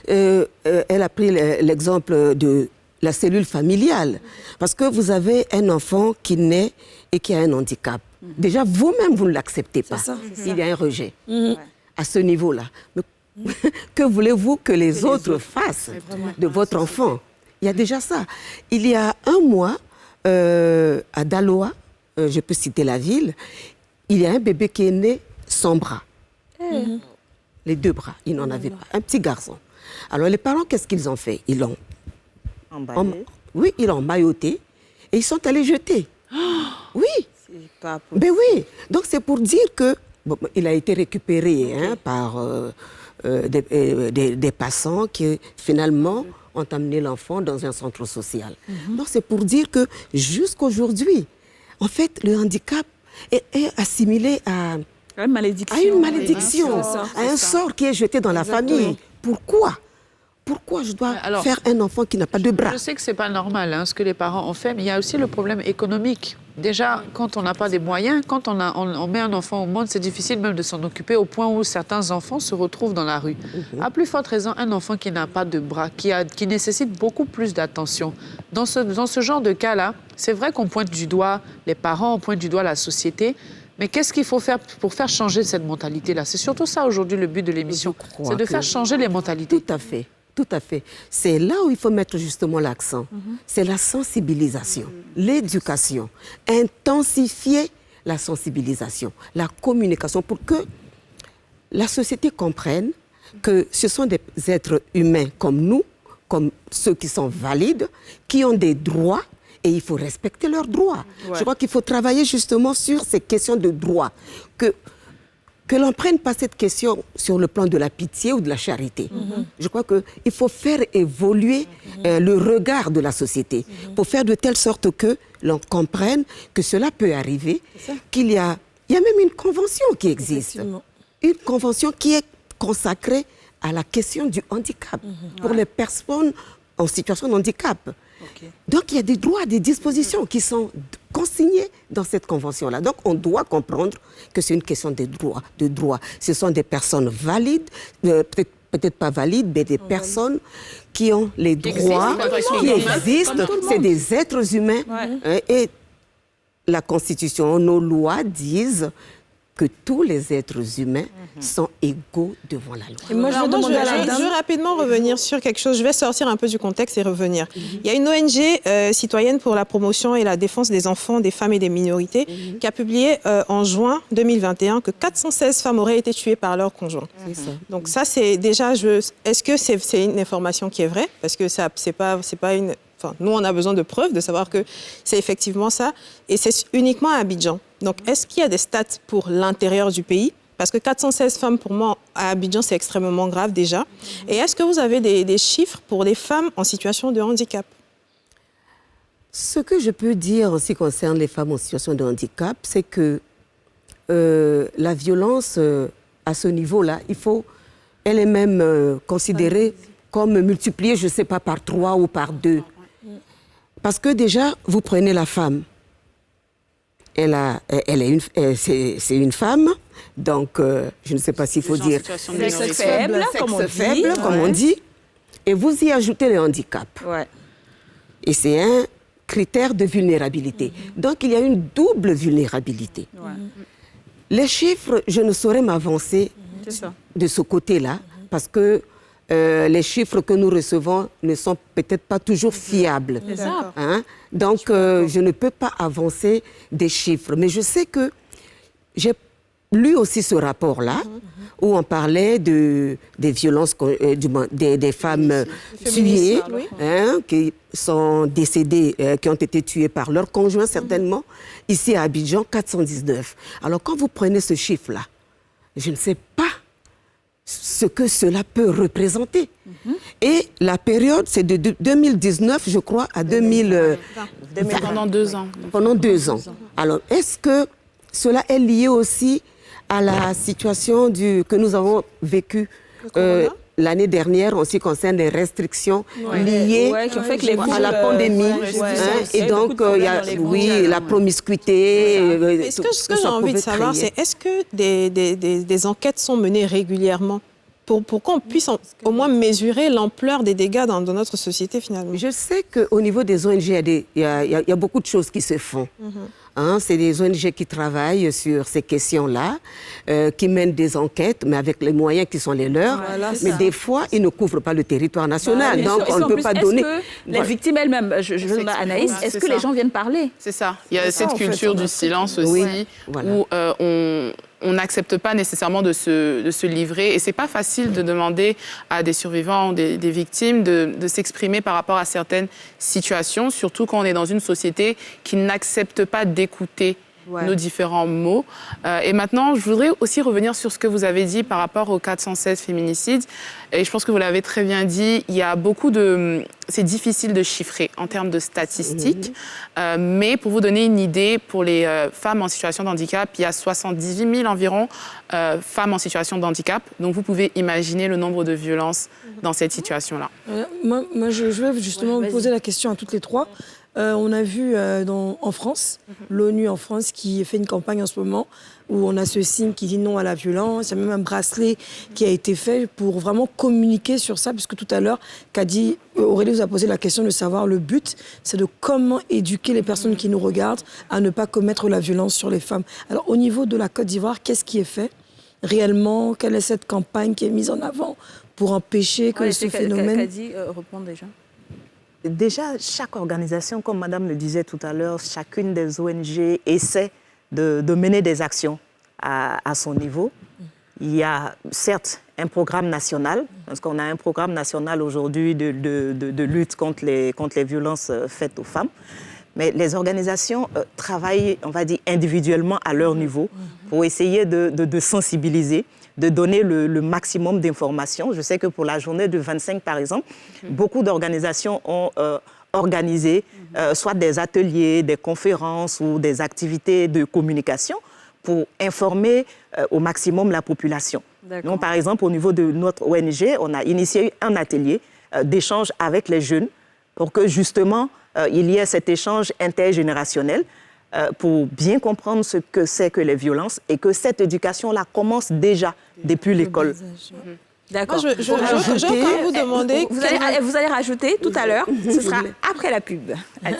Speaker 10: Elle a pris l'exemple de la cellule familiale. Parce que vous avez un enfant qui naît et qui a un handicap. Déjà, vous-même, vous ne l'acceptez pas. Il y a un rejet à ce niveau-là. Mais que voulez-vous que les autres fassent de votre enfant? Il y a déjà ça. Il y a un mois, à Daloa, je peux citer la ville, il y a un bébé qui est né sans bras. Les deux bras, il n'en avait pas. Un petit garçon. Alors, les parents, qu'est-ce qu'ils ont fait? Ils l'ont ils l'ont mailloté et ils sont allés jeter. Oui. Ben oui. Donc, c'est pour dire que il a été récupéré par des passants qui, finalement, ont amené l'enfant dans un centre social. Donc, c'est pour dire que jusqu'aujourd'hui, en fait, le handicap est assimilé à une malédiction, à un sort qui est jeté dans la famille. Pourquoi je dois faire un enfant qui n'a pas de bras?
Speaker 4: Je sais que ce n'est pas normal ce que les parents ont fait, mais il y a aussi le problème économique. Déjà, quand on n'a pas des moyens, quand on met un enfant au monde, c'est difficile même de s'en occuper au point où certains enfants se retrouvent dans la rue. À plus forte raison, un enfant qui n'a pas de bras, qui nécessite beaucoup plus d'attention. Dans ce genre de cas-là, c'est vrai qu'on pointe du doigt les parents, on pointe du doigt la société, mais qu'est-ce qu'il faut faire pour faire changer cette mentalité-là? C'est surtout ça aujourd'hui le but de l'émission, c'est de faire changer les mentalités.
Speaker 10: Tout à fait. Tout à fait. C'est là où il faut mettre justement l'accent. C'est la sensibilisation, l'éducation, intensifier la sensibilisation, la communication pour que la société comprenne que ce sont des êtres humains comme nous, comme ceux qui sont valides, qui ont des droits et il faut respecter leurs droits. Ouais. Je crois qu'il faut travailler justement sur ces questions de droits. Que l'on ne prenne pas cette question sur le plan de la pitié ou de la charité. Je crois qu'il faut faire évoluer le regard de la société pour faire de telle sorte que l'on comprenne que cela peut arriver, qu'il y a même une convention qui existe. Une convention qui est consacrée à la question du handicap pour les personnes en situation de handicap. Donc, il y a des droits, des dispositions qui sont consignées dans cette convention-là. Donc, on doit comprendre que c'est une question de droit. Ce sont des personnes valides, peut-être pas valides, mais des personnes qui ont les droits, qui existent. C'est des êtres humains. Et la Constitution, nos lois disent que tous les êtres humains sont égaux devant la loi.
Speaker 5: Et moi, je veux rapidement revenir sur quelque chose. Je vais sortir un peu du contexte et revenir. Il y a une ONG citoyenne pour la promotion et la défense des enfants, des femmes et des minorités qui a publié en juin 2021 que 416 femmes auraient été tuées par leur conjoint. Donc ça, c'est déjà... Est-ce que c'est une information qui est vraie? Parce que c'est pas une... Enfin, nous, on a besoin de preuves, de savoir que c'est effectivement ça. Et c'est uniquement à Abidjan. Donc, est-ce qu'il y a des stats pour l'intérieur du pays? Parce que 416 femmes, pour moi, à Abidjan, c'est extrêmement grave déjà. Et est-ce que vous avez des chiffres pour les femmes en situation de handicap?
Speaker 10: Ce que je peux dire en ce qui concerne les femmes en situation de handicap, c'est que la violence à ce niveau-là, elle est même considérée comme multipliée, je ne sais pas, par 3 ou par 2. Parce que déjà, vous prenez la femme. C'est une femme, donc je ne sais pas s'il faut dire
Speaker 1: sexe faible,
Speaker 10: comme on dit, et vous y ajoutez le handicap.
Speaker 1: Ouais.
Speaker 10: Et c'est un critère de vulnérabilité. Donc il y a une double vulnérabilité.
Speaker 1: Ouais.
Speaker 10: Les chiffres, je ne saurais m'avancer de ce côté-là, parce que les chiffres que nous recevons ne sont peut-être pas toujours fiables. Hein? Donc, je ne peux pas avancer des chiffres. Mais je sais que j'ai lu aussi ce rapport-là, où on parlait des violences, des femmes tuées, hein, qui sont décédées, qui ont été tuées par leur conjoint, certainement, ici à Abidjan, 419. Alors, quand vous prenez ce chiffre-là, je ne sais pas ce que cela peut représenter. Et la période, c'est de 2019, je crois, à 2020.
Speaker 11: Pendant 2 ans.
Speaker 10: Pendant 2 ans. Alors, est-ce que cela est lié aussi à la situation que nous avons vécue l'année dernière en ce qui concerne les restrictions liées à la pandémie. Et donc, il y a la promiscuité.
Speaker 5: Ce que j'ai envie de savoir, c'est est-ce que des enquêtes sont menées régulièrement pour qu'on puisse au moins mesurer l'ampleur des dégâts dans notre société, finalement?
Speaker 10: Je sais qu'au niveau des ONG, il y a beaucoup de choses qui se font. C'est des ONG qui travaillent sur ces questions-là, qui mènent des enquêtes, mais avec les moyens qui sont les leurs. Mais des fois, ils ne couvrent pas le territoire national. Donc, on ne peut pas donner...
Speaker 1: Est-ce que les victimes elles-mêmes, je demande à Anaïs, est-ce que les gens viennent parler?
Speaker 11: C'est ça. Il y a cette culture du silence aussi, où on n'accepte pas nécessairement de se livrer. Et ce n'est pas facile de demander à des survivants ou des victimes de s'exprimer par rapport à certaines situations, surtout quand on est dans une société qui n'accepte pas d'écouter nos différents mots. Et maintenant, je voudrais aussi revenir sur ce que vous avez dit par rapport aux 416 féminicides. Et je pense que vous l'avez très bien dit, il y a beaucoup de... C'est difficile de chiffrer en termes de statistiques. Mais pour vous donner une idée, pour les femmes en situation de handicap, il y a 78 000 environ femmes en situation de handicap. Donc, vous pouvez imaginer le nombre de violences dans cette situation-là.
Speaker 3: Moi, je vais justement vous poser la question à toutes les trois. On a vu en France, l'ONU en France qui fait une campagne en ce moment où on a ce signe qui dit non à la violence. Il y a même un bracelet qui a été fait pour vraiment communiquer sur ça, puisque tout à l'heure, Aurélie vous a posé la question de savoir le but, c'est de comment éduquer les personnes qui nous regardent à ne pas commettre la violence sur les femmes. Alors au niveau de la Côte d'Ivoire, qu'est-ce qui est fait réellement? Quelle est cette campagne qui est mise en avant pour empêcher que ce phénomène...
Speaker 1: Kadi reprend déjà.
Speaker 9: Déjà, chaque organisation, comme Madame le disait tout à l'heure, chacune des ONG essaie de mener des actions à son niveau. Il y a certes un programme national, parce qu'on a un programme national aujourd'hui de lutte contre les violences faites aux femmes. Mais les organisations travaillent, on va dire, individuellement à leur niveau pour essayer de sensibiliser, de donner le maximum d'informations. Je sais que pour la journée de 25, par exemple, beaucoup d'organisations ont organisé soit des ateliers, des conférences ou des activités de communication pour informer au maximum la population. Donc, par exemple, au niveau de notre ONG, on a initié un atelier d'échange avec les jeunes pour que, justement, il y ait cet échange intergénérationnel pour bien comprendre ce que c'est que les violences et que cette éducation-là commence déjà depuis l'école.
Speaker 1: D'accord.
Speaker 5: Moi, je vais vous demander...
Speaker 1: Vous allez rajouter tout à l'heure, ce sera après la pub. Allez.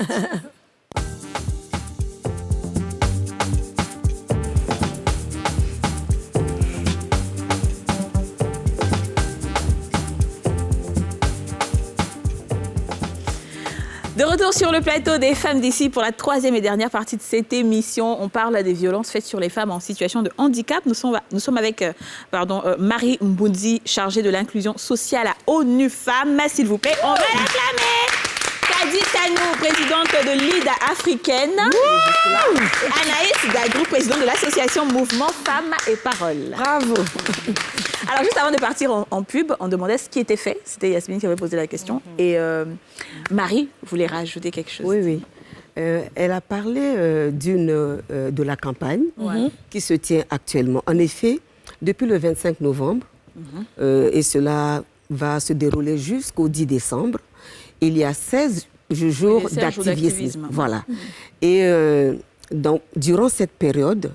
Speaker 1: De retour sur le plateau des Femmes d'ici pour la troisième et dernière partie de cette émission. On parle des violences faites sur les femmes en situation de handicap. Nous sommes avec Marie Mbounzi, chargée de l'inclusion sociale à ONU Femmes. S'il vous plaît, on va l'acclamer. Kadi Tanou, présidente de l'IDA africaine. Et Anaïs Dagrou, présidente de l'association Mouvement Femmes et Paroles.
Speaker 3: Bravo.
Speaker 1: Alors, juste avant de partir en pub, on demandait ce qui était fait. C'était Yasmine qui avait posé la question. Et Marie voulait rajouter quelque chose.
Speaker 12: Oui.
Speaker 10: Elle a parlé de la campagne qui se tient actuellement. En effet, depuis le 25 novembre, et cela va se dérouler jusqu'au 10 décembre, il y a 16 jours d'activisme. Voilà. Et donc, durant cette période,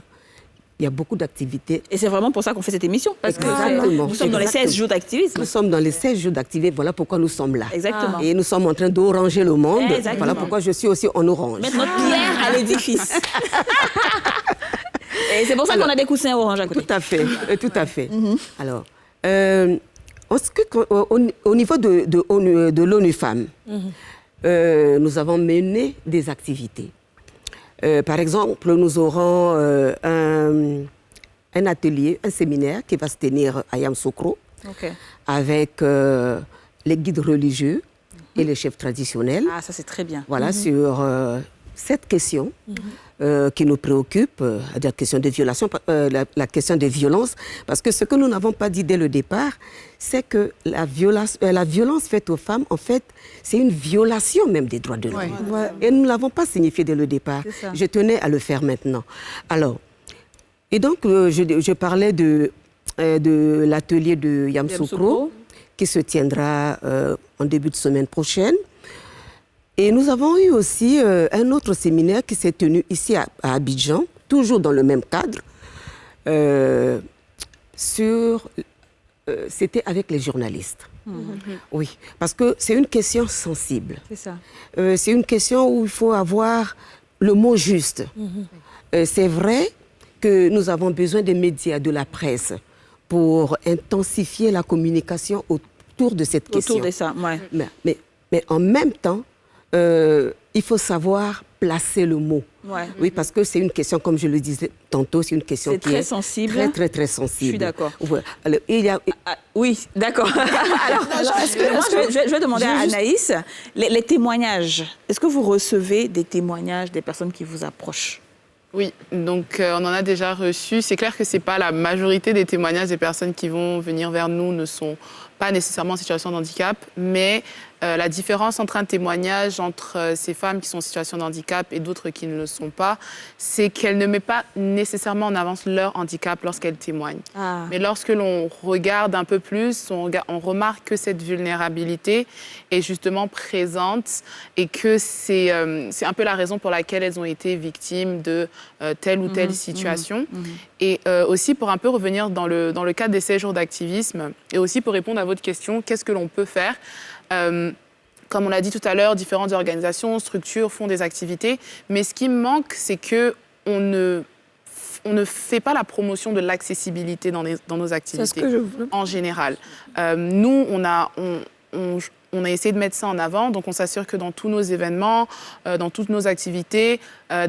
Speaker 10: il y a beaucoup d'activités.
Speaker 1: Et c'est vraiment pour ça qu'on fait cette émission. Parce que nous sommes dans les 16 jours d'activisme.
Speaker 10: Nous sommes dans les 16 jours d'activisme. Voilà pourquoi nous sommes là.
Speaker 1: Exactement.
Speaker 10: Et nous sommes en train d'oranger le monde.
Speaker 1: Exactement.
Speaker 10: Voilà pourquoi je suis aussi en orange.
Speaker 1: Mettre notre pierre à l'édifice. Et c'est pour ça qu'on a des coussins orange à côté.
Speaker 10: Tout à fait. Tout à fait. Alors, au niveau de l'ONU Femmes, nous avons mené des activités. Par exemple, nous aurons un atelier, un séminaire qui va se tenir à Yamoussoukro avec les guides religieux et les chefs traditionnels.
Speaker 1: Ah, ça c'est très bien.
Speaker 10: Voilà, sur cette question qui nous préoccupe, la question des violations, la question des violences, parce que ce que nous n'avons pas dit dès le départ, c'est que la violence faite aux femmes, en fait, c'est une violation même des droits de l'homme. Ouais. Et nous ne l'avons pas signifié dès le départ. Je tenais à le faire maintenant. Alors, et donc, je parlais de l'atelier de Yamoussoukro, qui se tiendra en début de semaine prochaine. Et nous avons eu aussi un autre séminaire qui s'est tenu ici à Abidjan, toujours dans le même cadre, c'était avec les journalistes. Oui, parce que c'est une question sensible.
Speaker 1: C'est ça.
Speaker 10: C'est une question où il faut avoir le mot juste. C'est vrai que nous avons besoin des médias, de la presse, pour intensifier la communication autour de cette question.
Speaker 1: Autour de ça, ouais.
Speaker 10: Mais en même temps, il faut savoir placer le mot.
Speaker 1: Ouais.
Speaker 10: Oui, parce que c'est une question, comme je le disais tantôt, c'est une question qui
Speaker 1: très sensible.
Speaker 10: Très sensible.
Speaker 1: Je suis d'accord.
Speaker 10: Ouais. Alors,
Speaker 1: oui, d'accord. Alors, je vais demander à Anaïs, les témoignages. Est-ce que vous recevez des témoignages des personnes qui vous approchent?
Speaker 11: Oui, donc on en a déjà reçu. C'est clair que ce n'est pas la majorité des témoignages des personnes qui vont venir vers nous ne sont pas nécessairement en situation de handicap, mais la différence entre un témoignage entre ces femmes qui sont en situation de handicap et d'autres qui ne le sont pas, c'est qu'elles ne mettent pas nécessairement en avance leur handicap lorsqu'elles témoignent. Ah. Mais lorsque l'on regarde un peu plus, on remarque que cette vulnérabilité est justement présente et que c'est un peu la raison pour laquelle elles ont été victimes de telle ou telle situation. Et aussi pour un peu revenir dans le cadre des 16 jours d'activisme et aussi pour répondre à votre question, qu'est-ce que l'on peut faire ? Comme on l'a dit tout à l'heure, différentes organisations, structures font des activités, mais ce qui me manque, c'est qu'on ne fait pas la promotion de l'accessibilité dans nos activités,
Speaker 3: c'est ce que je veux.
Speaker 11: En général. Nous, on a essayé de mettre ça en avant, donc on s'assure que dans tous nos événements, dans toutes nos activités,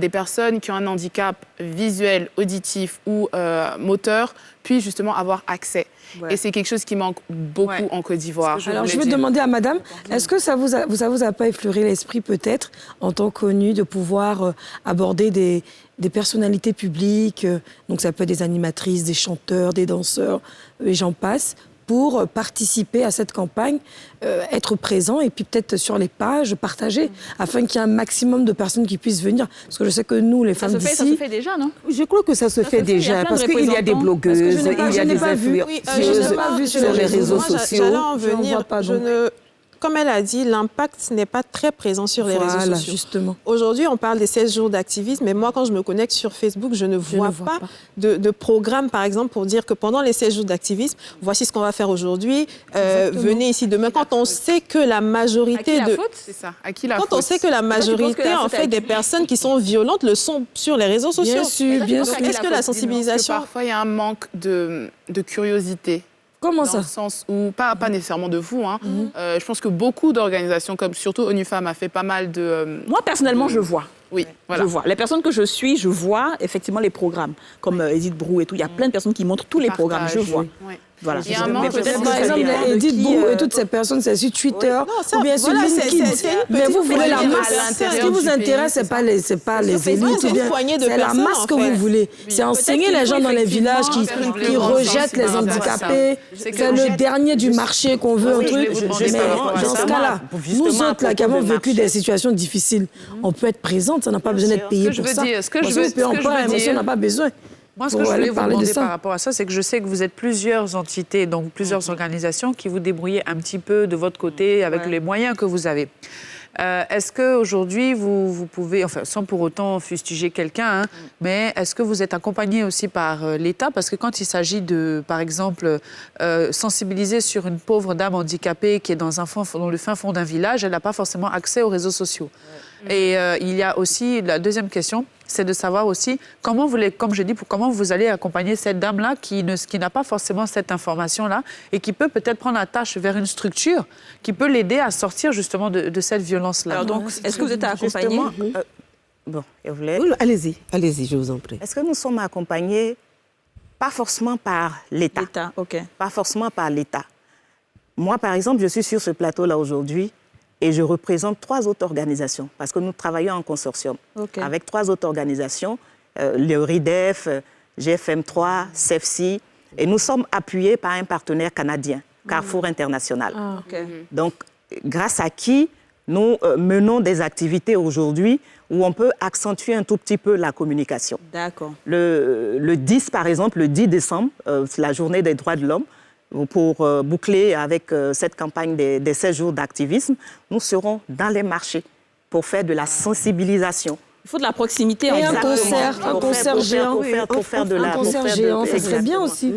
Speaker 11: des personnes qui ont un handicap visuel, auditif ou moteur puissent justement avoir accès. Ouais. Et c'est quelque chose qui manque beaucoup en Côte d'Ivoire.
Speaker 3: Alors je vais demander à madame, est-ce que ça vous a pas effleuré l'esprit peut-être, en tant qu'ONU, de pouvoir aborder des personnalités publiques, donc ça peut être des animatrices, des chanteurs, des danseurs, et j'en passe, pour participer à cette campagne, être présent et puis peut-être sur les pages, partager, afin qu'il y ait un maximum de personnes qui puissent venir. Parce que je sais que nous, les femmes d'ici...
Speaker 1: Ça se fait déjà, non?
Speaker 10: Je crois que ça se fait déjà, parce qu'il y a des blogueuses, il y a des influenceuses sur les réseaux sociaux.
Speaker 5: J'allais en venir, comme elle a dit, l'impact n'est pas très présent sur les réseaux sociaux.
Speaker 3: Justement.
Speaker 5: Aujourd'hui, on parle des 16 jours d'activisme, mais moi, quand je me connecte sur Facebook, je ne vois pas de programme, par exemple, pour dire que pendant les 16 jours d'activisme, voici ce qu'on va faire aujourd'hui, venez ici demain. Quand on sait que la majorité de...
Speaker 11: C'est ça. À qui la faute?
Speaker 5: Quand on sait que la majorité, en fait, des personnes qui sont violentes le sont sur les réseaux sociaux.
Speaker 3: Bien sûr, bien sûr.
Speaker 5: Est-ce que la sensibilisation...
Speaker 11: Parfois, il y a un manque de curiosité.
Speaker 3: Comment ça?
Speaker 11: Dans le sens où, pas nécessairement de vous, hein. Je pense que beaucoup d'organisations, comme surtout ONU Femmes, a fait pas mal de...
Speaker 1: Moi, personnellement, je vois.
Speaker 11: Oui, voilà.
Speaker 1: Je vois. Les personnes que je suis, je vois effectivement les programmes, comme Edith Brou et tout. Il y a plein de personnes qui montrent tous les programmes, je vois.
Speaker 11: Oui.
Speaker 9: Voilà.
Speaker 11: Il y a un manque peut-être
Speaker 3: par exemple, Edith Bou et toutes ces personnes, c'est sur Twitter ou bien sur LinkedIn. Mais vous voulez la masse. Ce qui vous intéresse, c'est pas les élites ou bien c'est la masse que vous voulez. C'est enseigner les gens dans les villages qui rejettent les handicapés. C'est le dernier du marché qu'on veut un truc. Mais dans ce cas-là, nous autres là qui avons vécu des situations difficiles, on peut être présente, ça n'a pas besoin d'être payé pour ça.
Speaker 4: Ce que je veux dire,
Speaker 3: on n'a pas besoin.
Speaker 4: Moi, ce que je voulais vous demander par rapport à ça, c'est que je sais que vous êtes plusieurs entités, donc plusieurs organisations qui vous débrouillez un petit peu de votre côté avec les moyens que vous avez. Est-ce qu'aujourd'hui, vous pouvez, enfin, sans pour autant fustiger quelqu'un, mais est-ce que vous êtes accompagné aussi par l'État? Parce que quand il s'agit de, par exemple, sensibiliser sur une pauvre dame handicapée qui est dans le fin fond d'un village, elle n'a pas forcément accès aux réseaux sociaux. Et il y a aussi, la deuxième question, c'est de savoir aussi comment comment vous allez accompagner cette dame-là qui n'a pas forcément cette information-là et qui peut peut-être prendre la tâche vers une structure qui peut l'aider à sortir justement de cette violence-là.
Speaker 1: Alors donc, est-ce que vous êtes accompagné?
Speaker 9: Bon,
Speaker 10: allez-y, je vous en prie.
Speaker 9: Est-ce que nous sommes accompagnés pas forcément par l'État?
Speaker 1: L'État, ok.
Speaker 9: Pas forcément par l'État. Moi, par exemple, je suis sur ce plateau-là aujourd'hui et je représente 3 autres organisations parce que nous travaillons en consortium avec 3 autres organisations, le RIDEF, GFM3, CEFSI, et nous sommes appuyés par un partenaire canadien, Carrefour International. Donc, grâce à qui nous menons des activités aujourd'hui où on peut accentuer un tout petit peu la communication.
Speaker 1: D'accord.
Speaker 9: Le 10, par exemple, le 10 décembre, c'est la journée des droits de l'homme, pour boucler avec cette campagne des 16 jours d'activisme, nous serons dans les marchés pour faire de la sensibilisation.
Speaker 1: Il faut de la proximité.
Speaker 3: Et un concert géant.
Speaker 9: Pour faire de la...
Speaker 3: Un concert géant, ça serait bien aussi.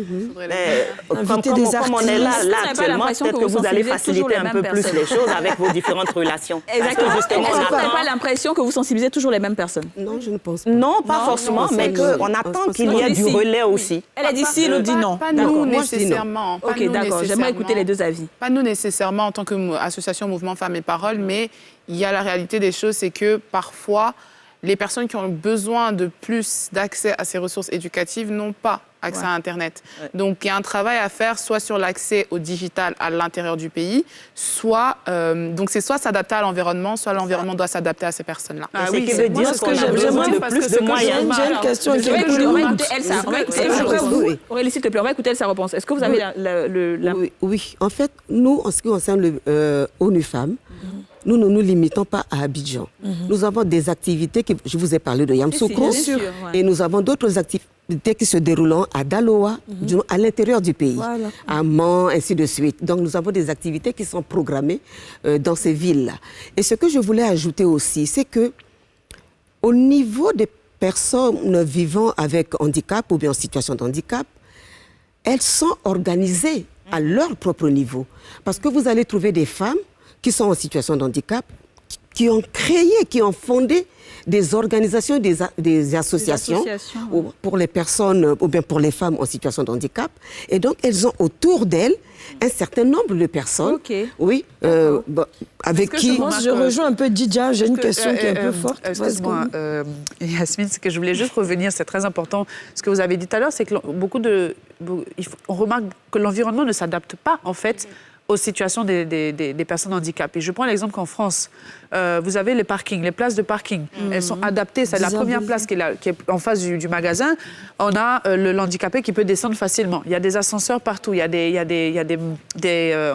Speaker 9: Comme on est là actuellement, peut-être que vous allez faciliter un peu plus les choses avec vos différentes relations.
Speaker 1: Exactement. Est-ce que vous n'avez pas l'impression que vous sensibilisez toujours les mêmes personnes?
Speaker 10: Non, je ne pense pas.
Speaker 9: Non, pas forcément, mais qu'on attend qu'il y ait du relais aussi.
Speaker 1: Elle a dit si, l'autre dit non.
Speaker 11: Pas nous nécessairement.
Speaker 1: Ok, d'accord. J'aimerais écouter les deux avis.
Speaker 11: Pas nous nécessairement en tant qu'association Mouvement Femmes et Paroles, mais il y a la réalité des choses, c'est que parfois, les personnes qui ont besoin de plus d'accès à ces ressources éducatives n'ont pas accès à Internet. Donc, il y a un travail à faire, soit sur l'accès au digital à l'intérieur du pays, soit s'adapter à l'environnement, soit l'environnement doit s'adapter à ces personnes-là.
Speaker 9: Ce qui veut dire qu'on a besoin de plus de moyens.
Speaker 3: J'ai une question qui est
Speaker 1: on va écouter Elsa. Aurélie, s'il te plaît, on va écouter Elsa réponse. Est-ce que vous avez
Speaker 10: Oui. En fait, nous, en ce qui concerne ONU Femmes, nous ne nous limitons pas à Abidjan. Nous avons des activités, je vous ai parlé de Yamoussoukro, et nous avons d'autres activités qui se déroulent à Daloa, à l'intérieur du pays, à Mans, ainsi de suite. Donc nous avons des activités qui sont programmées dans ces villes-là. Et ce que je voulais ajouter aussi, c'est que au niveau des personnes vivant avec handicap ou bien en situation de handicap, elles sont organisées à leur propre niveau. Parce que vous allez trouver des femmes qui sont en situation de handicap, qui ont créé, qui ont fondé des organisations, des associations pour les personnes, ou bien pour les femmes en situation de handicap. Et donc, elles ont autour d'elles un certain nombre de personnes, avec qui...
Speaker 3: Moi, je rejoins un peu Didja, j'ai une question qui est un peu forte.
Speaker 4: Excuse-moi, Yasmine, ce que je voulais juste revenir, c'est très important. Ce que vous avez dit tout à l'heure, c'est que on remarque que l'environnement ne s'adapte pas, en fait, aux situations des personnes handicapées. Je prends l'exemple qu'en France, vous avez les parkings, les places de parking. Elles sont adaptées. C'est la première place qui est en face du magasin. On a le handicapé qui peut descendre facilement. Il y a des ascenseurs partout. Il y a des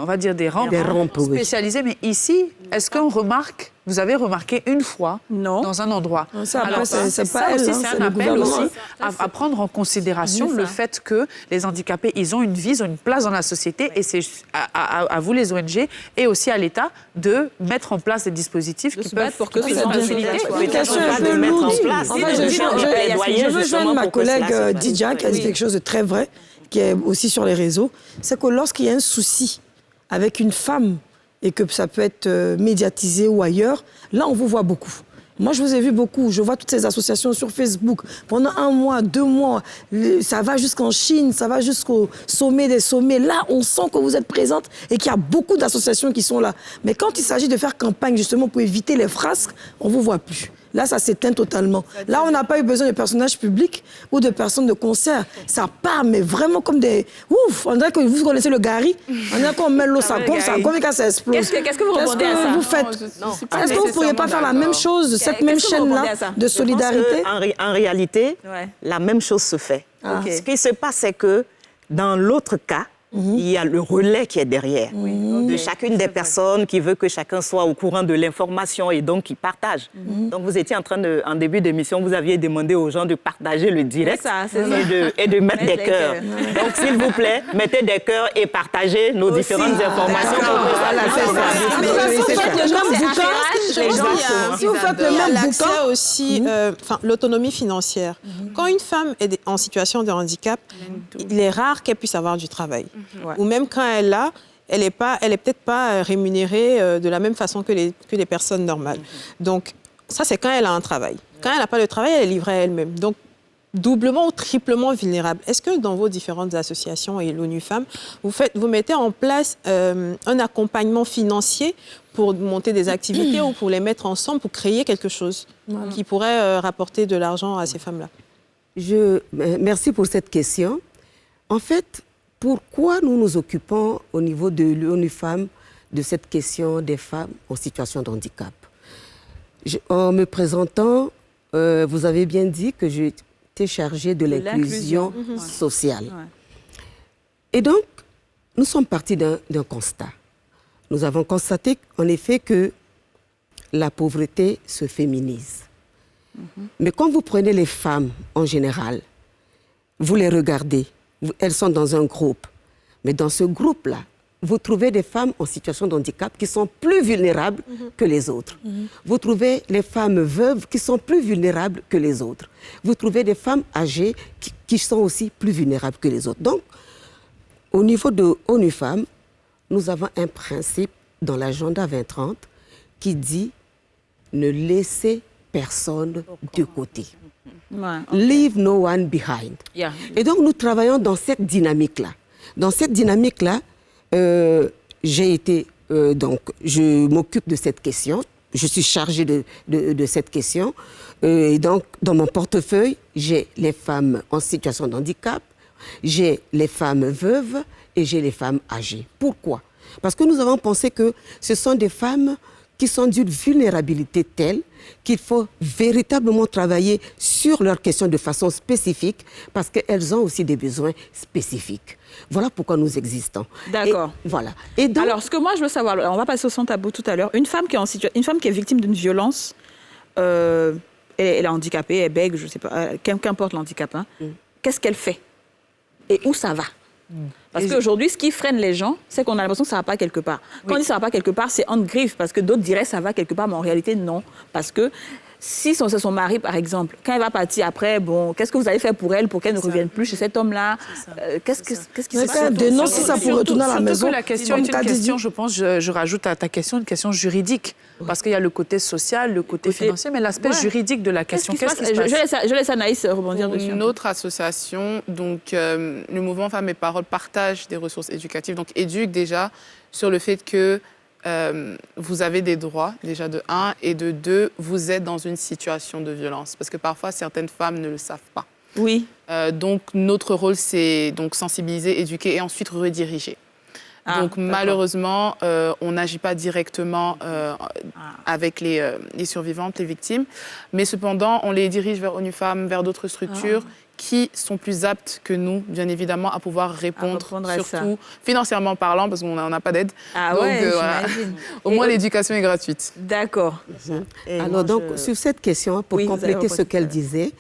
Speaker 4: on va dire des rampes spécialisées. Mais ici, est-ce qu'on remarque, vous avez remarqué une fois dans un endroit?
Speaker 3: Alors, c'est pas elle,
Speaker 4: c'est un appel aussi à prendre en considération le fait que les handicapés, ils ont une vie, ils ont une place dans la société, et c'est à vous les ONG et aussi à l'État de mettre en place des dispositifs qui peuvent
Speaker 1: pour que
Speaker 4: puissent faciliter.
Speaker 3: Une question un peu lourde. Je veux joindre ma collègue Didja qui a dit quelque chose de très vrai, qui est aussi sur les réseaux. C'est que lorsqu'il y a un souci avec une femme et que ça peut être médiatisé ou ailleurs, là, on vous voit beaucoup. Moi, je vous ai vu beaucoup. Je vois toutes ces associations sur Facebook. Pendant 1 mois, 2 mois, ça va jusqu'en Chine, ça va jusqu'au sommet des sommets. Là, on sent que vous êtes présente et qu'il y a beaucoup d'associations qui sont là. Mais quand il s'agit de faire campagne, justement, pour éviter les frasques, on ne vous voit plus. là, ça s'éteint totalement. Là, on n'a pas eu besoin de personnages publics ou de personnes de concert. Ça part, mais vraiment comme des... Ouf, on dirait que vous connaissez le Gary. On dirait qu'on met l'eau, ça gonfle, ça explose.
Speaker 1: Qu'est-ce que vous répondez à ça?
Speaker 3: Vous faites? Est-ce que vous ne pourriez pas faire la même chose, cette même chaîne-là de solidarité?
Speaker 9: En réalité, la même chose se fait. Ce qui se passe, c'est que dans l'autre cas, il y a le relais qui est derrière de chacune des personnes qui veut que chacun soit au courant de l'information et donc qui partage. Donc vous étiez en début d'émission, vous aviez demandé aux gens de partager le direct et de mettre des cœurs. Donc s'il vous plaît, mettez des cœurs et partagez nos différentes informations.
Speaker 5: Si vous faites le même bouquin aussi, l'autonomie financière. Quand une femme est en situation de handicap, il est rare qu'elle puisse avoir du travail. Ou même quand elle l'a, elle est peut-être pas rémunérée de la même façon que les personnes normales. Donc, ça, c'est quand elle a un travail. Quand elle n'a pas de travail, elle est livrée à elle-même. Donc, doublement ou triplement vulnérable. Est-ce que dans vos différentes associations et l'ONU Femmes, vous mettez en place un accompagnement financier pour monter des activités ou pour les mettre ensemble, pour créer quelque chose qui pourrait rapporter de l'argent à ces femmes-là?
Speaker 10: Merci pour cette question. En fait, pourquoi nous nous occupons au niveau de l'ONU Femmes de cette question des femmes en situation de handicap? En me présentant, vous avez bien dit que j'étais chargée de l'inclusion sociale. Et donc, nous sommes partis d'un constat. Nous avons constaté en effet que la pauvreté se féminise. Mais quand vous prenez les femmes en général, vous les regardez, elles sont dans un groupe. Mais dans ce groupe-là, vous trouvez des femmes en situation de handicap qui sont plus vulnérables que les autres. Vous trouvez les femmes veuves qui sont plus vulnérables que les autres. Vous trouvez des femmes âgées qui sont aussi plus vulnérables que les autres. Donc, au niveau de ONU Femmes, nous avons un principe dans l'agenda 2030 qui dit ne laissez personne de côté. Leave no one behind. Et donc, nous travaillons dans cette dynamique-là. Dans cette dynamique-là, je m'occupe de cette question. Je suis chargée de cette question. Et donc, dans mon portefeuille, j'ai les femmes en situation de handicap, j'ai les femmes veuves et j'ai les femmes âgées. Pourquoi? Parce que nous avons pensé que ce sont des femmes qui sont d'une vulnérabilité telle qu'il faut véritablement travailler sur leurs questions de façon spécifique parce qu'elles ont aussi des besoins spécifiques. Voilà pourquoi nous existons.
Speaker 1: D'accord.
Speaker 10: Voilà. Et donc,
Speaker 1: alors, ce que moi, je veux savoir, on va passer au sans tabou tout à l'heure. Une femme qui est victime d'une violence, elle est handicapée, elle bègue, je ne sais pas, qu'importe l'handicap, qu'est-ce qu'elle fait? Et où ça va? Parce qu'aujourd'hui, ce qui freine les gens, c'est qu'on a l'impression que ça ne va pas quelque part. Quand on dit ça ne va pas quelque part, c'est en griffe, parce que d'autres diraient que ça va quelque part, mais en réalité, non. Parce que si c'est son mari, par exemple, quand elle va partir après, bon, qu'est-ce que vous allez faire pour elle, pour qu'elle ne revienne plus chez cet homme-là? Qu'est-ce qui se passe?
Speaker 3: Dénoncer ça pour retourner à la maison.
Speaker 4: La question est une question, je pense, je rajoute à ta question une question juridique. Parce qu'il y a le côté social, le côté financier, mais l'aspect juridique de la question. Qu'est-ce qui se passe?
Speaker 1: Je laisse Anaïs rebondir dessus.
Speaker 11: Une autre association, donc le mouvement Femmes et Paroles partage des ressources éducatives, donc éduque déjà sur le fait que vous avez des droits, déjà de 1, et de 2, vous êtes dans une situation de violence. Parce que parfois, certaines femmes ne le savent pas.
Speaker 1: Oui.
Speaker 11: Donc, notre rôle, c'est donc sensibiliser, éduquer et ensuite rediriger. Donc, malheureusement, on n'agit pas directement avec les survivantes, les victimes. Mais cependant, on les dirige vers ONU Femmes, vers d'autres structures qui sont plus aptes que nous, bien évidemment, à pouvoir répondre surtout financièrement parlant, parce qu'on n'a pas d'aide. Au moins, l'éducation est gratuite.
Speaker 1: D'accord.
Speaker 10: Alors, donc, sur cette question, pour compléter ce qu'elle disait,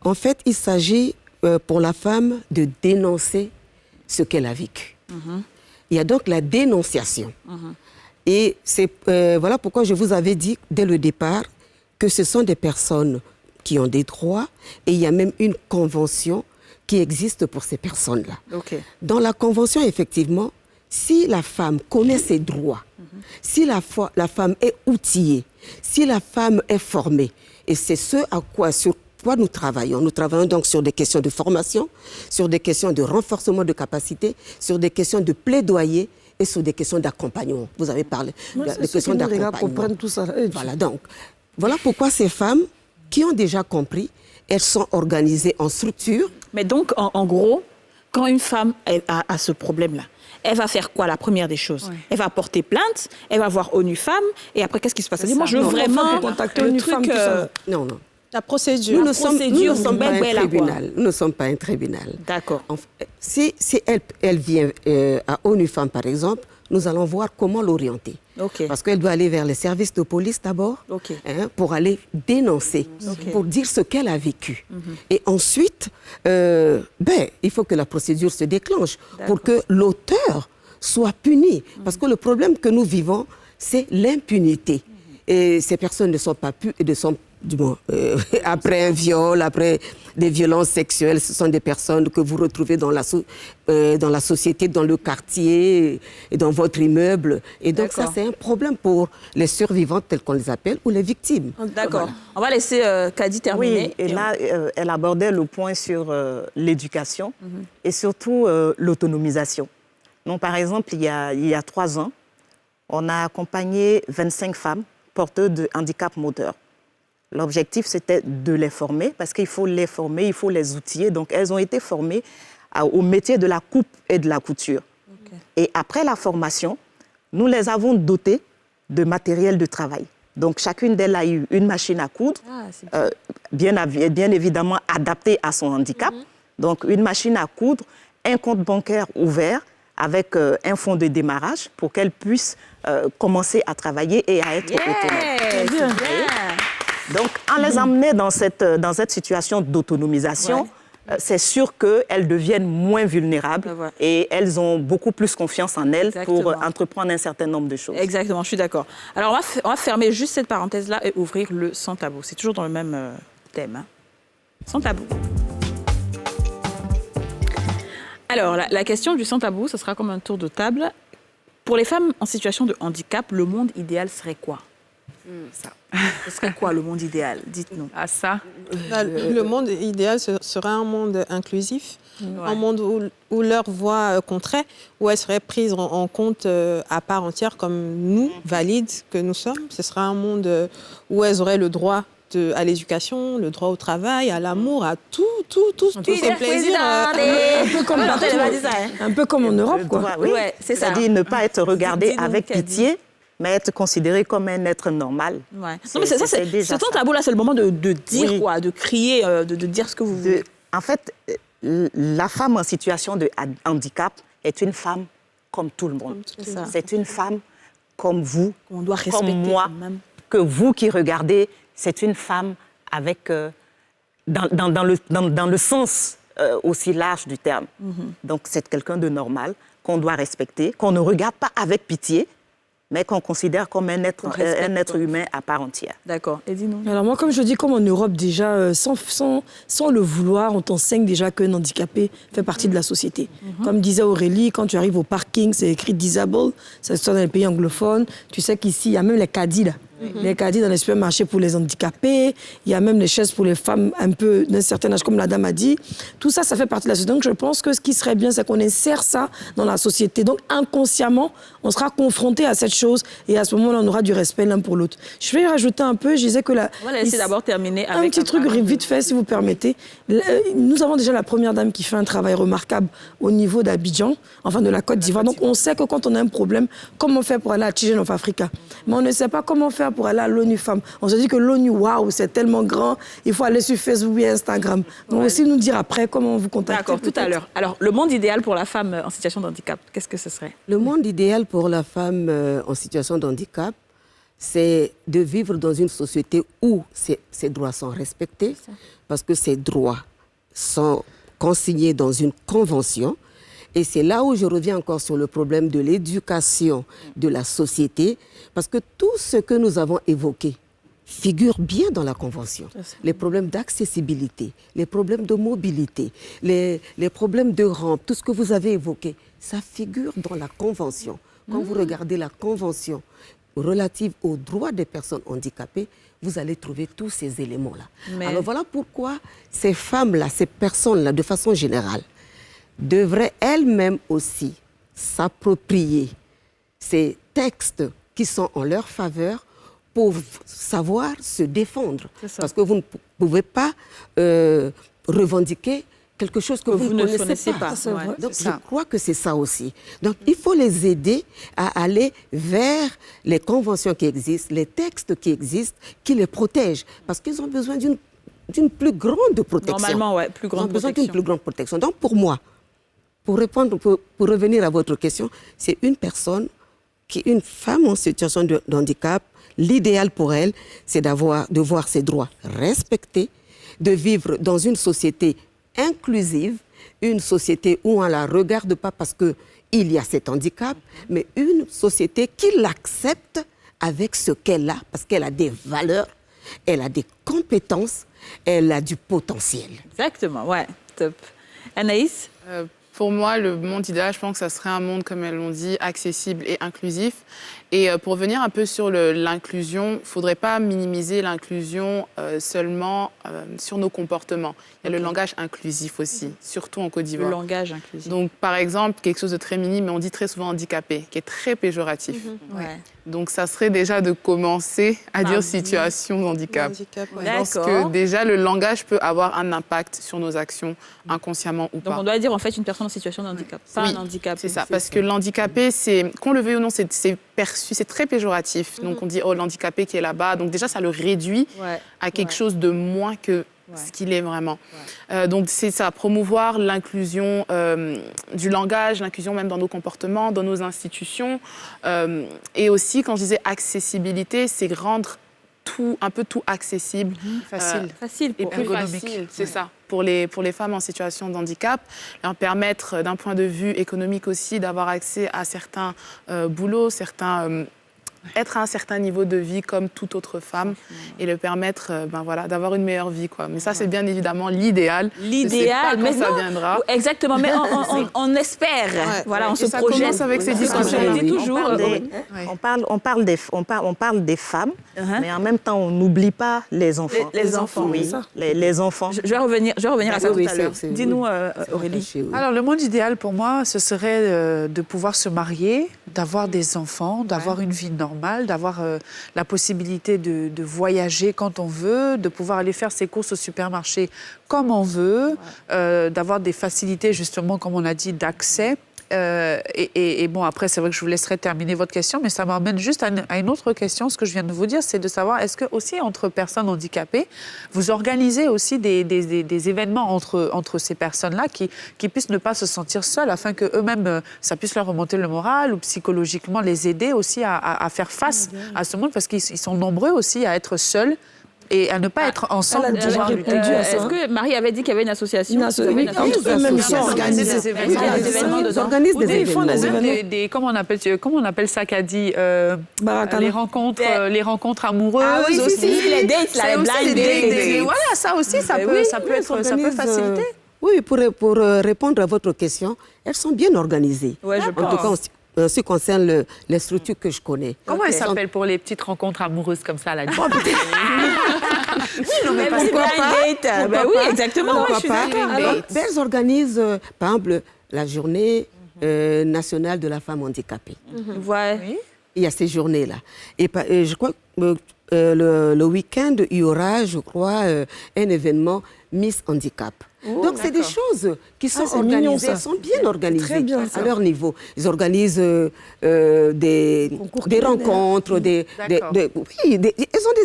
Speaker 10: en fait, il s'agit pour la femme de dénoncer ce qu'elle a vécu. Il y a donc la dénonciation. Et c'est voilà pourquoi je vous avais dit dès le départ que ce sont des personnes qui ont des droits et il y a même une convention qui existe pour ces personnes-là. Dans la convention, effectivement, si la femme connaît ses droits, si la femme est outillée, si la femme est formée, et c'est sur quoi nous travaillons. Nous travaillons donc sur des questions de formation, sur des questions de renforcement de capacité, sur des questions de plaidoyer et sur des questions d'accompagnement. Vous avez parlé des questions d'accompagnement.
Speaker 3: Tout ça.
Speaker 10: Voilà, donc, Voilà pourquoi ces femmes qui ont déjà compris, elles sont organisées en structure.
Speaker 1: Mais donc, en gros, quand une femme a ce problème-là, elle va faire quoi, la première des choses? Elle va porter plainte, elle va voir ONU Femmes, et après, qu'est-ce qui se passe? Elle dit, moi, je veux vraiment
Speaker 3: contacter ONU Femmes.
Speaker 10: Non, non.
Speaker 5: La procédure.
Speaker 10: Nous ne sommes pas un tribunal. Nous ne sommes pas un tribunal.
Speaker 1: D'accord.
Speaker 10: Si elle vient à ONU Femmes, par exemple, nous allons voir comment l'orienter.
Speaker 1: Okay.
Speaker 10: Parce qu'elle doit aller vers les services de police d'abord, pour aller dénoncer, pour dire ce qu'elle a vécu. Et ensuite, il faut que la procédure se déclenche pour que l'auteur soit puni. Parce que le problème que nous vivons, c'est l'impunité. Et ces personnes ne sont pas après un viol, après des violences sexuelles, ce sont des personnes que vous retrouvez dans la société, dans le quartier, et dans votre immeuble. Et donc ça, c'est un problème pour les survivantes, telles qu'on les appelle, ou les victimes.
Speaker 1: D'accord. Voilà. On va laisser Kadi terminer.
Speaker 9: Oui, et là, elle abordait le point sur l'éducation et surtout l'autonomisation. Donc, par exemple, il y a 3 ans, on a accompagné 25 femmes porteuses de handicap moteur. L'objectif, c'était de les former, parce qu'il faut les former, il faut les outiller. Donc, elles ont été formées au métier de la coupe et de la couture. Et après la formation, nous les avons dotées de matériel de travail. Donc, chacune d'elles a eu une machine à coudre, bien évidemment adaptée à son handicap. Donc, une machine à coudre, un compte bancaire ouvert avec un fonds de démarrage pour qu'elles puissent commencer à travailler et à être autonomes. Donc, en les amenant dans cette situation d'autonomisation, c'est sûr qu'elles deviennent moins vulnérables et elles ont beaucoup plus confiance en elles pour entreprendre un certain nombre de choses.
Speaker 1: Exactement, je suis d'accord. Alors, on va fermer juste cette parenthèse-là et ouvrir le Sans Tabou. C'est toujours dans le même thème. Hein. Sans Tabou. Alors, la question du Sans Tabou, ce sera comme un tour de table. Pour les femmes en situation de handicap, le monde idéal serait quoi? Ce serait quoi le monde idéal? Dites-nous.
Speaker 5: Le monde idéal serait un monde inclusif, un monde où leur voix compterait, où elles seraient prises en compte à part entière comme nous, valides que nous sommes. Ce serait un monde où elles auraient le droit à l'éducation, le droit au travail, à l'amour, à tous les plaisirs.
Speaker 3: Un peu comme en Europe, quoi.
Speaker 9: Oui, c'est ça. C'est-à-dire ne pas être regardé avec pitié, mais être considéré comme un être normal.
Speaker 1: Ouais. Non, mais c'est ton tabou, là, c'est le moment de dire quoi, de crier, de dire ce que vous voulez.
Speaker 9: En fait, la femme en situation de handicap est une femme comme tout le monde. C'est une femme comme vous,
Speaker 1: on doit respecter,
Speaker 9: comme moi, que vous qui regardez, c'est une femme avec, dans le sens aussi large du terme. Donc, c'est quelqu'un de normal qu'on doit respecter, qu'on ne regarde pas avec pitié, mais qu'on considère comme un être humain à part entière.
Speaker 1: D'accord. Et dis-nous.
Speaker 3: Alors moi, comme je dis, comme en Europe déjà, sans le vouloir, on t'enseigne déjà qu'un handicapé fait partie de la société. Comme disait Aurélie, quand tu arrives au parking, c'est écrit « disabled », ça se trouve dans les pays anglophones. Tu sais qu'ici, il y a même les caddies là. Les caddies dans les supermarchés pour les handicapés. Il y a même les chaises pour les femmes un peu d'un certain âge, comme la dame a dit. Tout ça, ça fait partie de la société. Donc je pense que ce qui serait bien, c'est qu'on insère ça dans la société. Donc inconsciemment, on sera confronté à cette chose et à ce moment-là, on aura du respect l'un pour l'autre. Je vais rajouter un peu, je disais que la...
Speaker 1: On va laisser d'abord terminer avec...
Speaker 3: Un petit truc vite fait, si vous permettez. Nous avons déjà la première dame qui fait un travail remarquable au niveau d'Abidjan, enfin de la Côte d'Ivoire. Donc on sait que quand on a un problème, comment faire pour aller à Children of Africa. Mais on ne sait pas comment faire pour aller à l'ONU Femmes. On se dit que l'ONU, waouh, c'est tellement grand, il faut aller sur Facebook et Instagram. Donc aussi nous dire après comment vous contacter.
Speaker 1: D'accord, tout à l'heure. Alors, le monde idéal pour la femme en situation de handicap, qu'est-ce que ce serait?
Speaker 10: Le monde idéal pour la femme en situation de handicap, c'est de vivre dans une société où ses droits sont respectés, parce que ces droits sont consignés dans une convention. Et c'est là où je reviens encore sur le problème de l'éducation de la société, parce que tout ce que nous avons évoqué figure bien dans la Convention. Les problèmes d'accessibilité, les problèmes de mobilité, les problèmes de rampe, tout ce que vous avez évoqué, ça figure dans la Convention. Quand vous regardez la Convention relative aux droits des personnes handicapées, vous allez trouver tous ces éléments-là. Alors voilà pourquoi ces femmes-là, ces personnes-là, de façon générale, devraient elles-mêmes aussi s'approprier ces textes qui sont en leur faveur pour savoir se défendre. Parce que vous ne pouvez pas revendiquer quelque chose que vous ne connaissez pas. Donc, je crois que c'est ça aussi. Donc, il faut les aider à aller vers les conventions qui existent, les textes qui existent, qui les protègent. Parce qu'ils ont besoin d'une plus grande protection.
Speaker 1: Normalement, oui, plus grande protection.
Speaker 10: Besoin d'une plus grande protection. Donc, pour moi, pour revenir à votre question, c'est une femme en situation de handicap. L'idéal pour elle, c'est de voir ses droits respectés, de vivre dans une société inclusive, une société où on ne la regarde pas parce qu'il y a cet handicap, mais une société qui l'accepte avec ce qu'elle a, parce qu'elle a des valeurs, elle a des compétences, elle a du potentiel.
Speaker 1: Exactement, ouais, top. Anaïs?
Speaker 11: Pour moi, le monde idéal, je pense que ça serait un monde, comme elles l'ont dit, accessible et inclusif. Et pour revenir un peu sur l'inclusion, il ne faudrait pas minimiser l'inclusion seulement sur nos comportements. Il y a le langage inclusif aussi, surtout en Côte d'Ivoire.
Speaker 1: Le langage inclusif.
Speaker 11: Donc, par exemple, quelque chose de très minime, mais on dit très souvent handicapé, qui est très péjoratif.
Speaker 1: Ouais.
Speaker 11: Donc, ça serait déjà de commencer à dire situation de handicap. Parce que déjà, le langage peut avoir un impact sur nos actions, inconsciemment ou pas.
Speaker 1: Donc, on doit dire en fait une personne en situation de handicap, pas un handicapé.
Speaker 11: C'est ça, parce que l'handicapé, qu'on le veuille ou non, c'est perçu, c'est très péjoratif. Donc, on dit, oh, l'handicapé qui est là-bas. Donc, déjà, ça le réduit à quelque chose de moins que ce qu'il est vraiment. Donc, c'est ça, promouvoir l'inclusion du langage, l'inclusion même dans nos comportements, dans nos institutions. Et aussi, quand je disais accessibilité, c'est rendre un peu tout accessible.
Speaker 1: Facile
Speaker 11: et plus facile, c'est ça. Pour les femmes en situation de handicap, leur permettre, d'un point de vue économique aussi, d'avoir accès à certains boulots, être à un certain niveau de vie comme toute autre femme et le permettre d'avoir une meilleure vie, quoi. Mais ça, c'est bien évidemment l'idéal.
Speaker 1: L'idéal, mais
Speaker 11: ça viendra.
Speaker 1: Exactement, mais on espère. Voilà, on se projette.
Speaker 11: Ça commence avec ces discussions.
Speaker 1: On dit toujours.
Speaker 9: On parle des femmes, mais en même temps, on n'oublie pas les enfants.
Speaker 1: Les enfants,
Speaker 9: oui. Les enfants.
Speaker 1: Je vais revenir à ça tout à l'heure. Dis-nous, Aurélie.
Speaker 4: Alors, le monde idéal pour moi, ce serait de pouvoir se marier, d'avoir des enfants, d'avoir une vie normale, d'avoir la possibilité de voyager quand on veut, de pouvoir aller faire ses courses au supermarché comme on veut, d'avoir des facilités, justement, comme on a dit, d'accès. Et bon, après, c'est vrai que je vous laisserai terminer votre question, mais ça m'amène juste à une autre question. Ce que je viens de vous dire, c'est de savoir, est-ce que aussi entre personnes handicapées, vous organisez aussi des événements entre ces personnes-là qui puissent ne pas se sentir seules, afin qu'eux-mêmes, ça puisse leur remonter le moral ou psychologiquement les aider aussi à faire face à ce monde, parce qu'ils sont nombreux aussi à être seuls et à ne pas être ensemble.
Speaker 1: Est-ce que Marie avait dit qu'il y avait une association?
Speaker 3: Oui, eux-mêmes, ils sont organisés des événements.
Speaker 1: Ils organisent des
Speaker 3: événements.
Speaker 4: Comment on appelle ça qu'a dit les rencontres amoureuses.
Speaker 1: Ah oui, aussi. Les dates, les blind dates.
Speaker 4: Voilà, ça aussi, ça peut faciliter.
Speaker 10: Oui, pour répondre à votre question, elles sont bien organisées.
Speaker 1: Ouais, je pense.
Speaker 10: En tout cas, en ce qui concerne les structures que je connais.
Speaker 4: Comment elles s'appellent pour les petites rencontres amoureuses comme ça, là?
Speaker 1: Oui, non, mais pourquoi pas? Oui, exactement.
Speaker 10: Pourquoi pas? Alors, elles organisent, par exemple, la journée nationale de la femme handicapée.
Speaker 1: Oui.
Speaker 10: Il y a ces journées-là. Et je crois que le week-end, il y aura, je crois, un événement Miss Handicap. Donc, c'est des choses qui sont organisées, sont bien organisées à leur niveau. Ils organisent des rencontres, ils ont des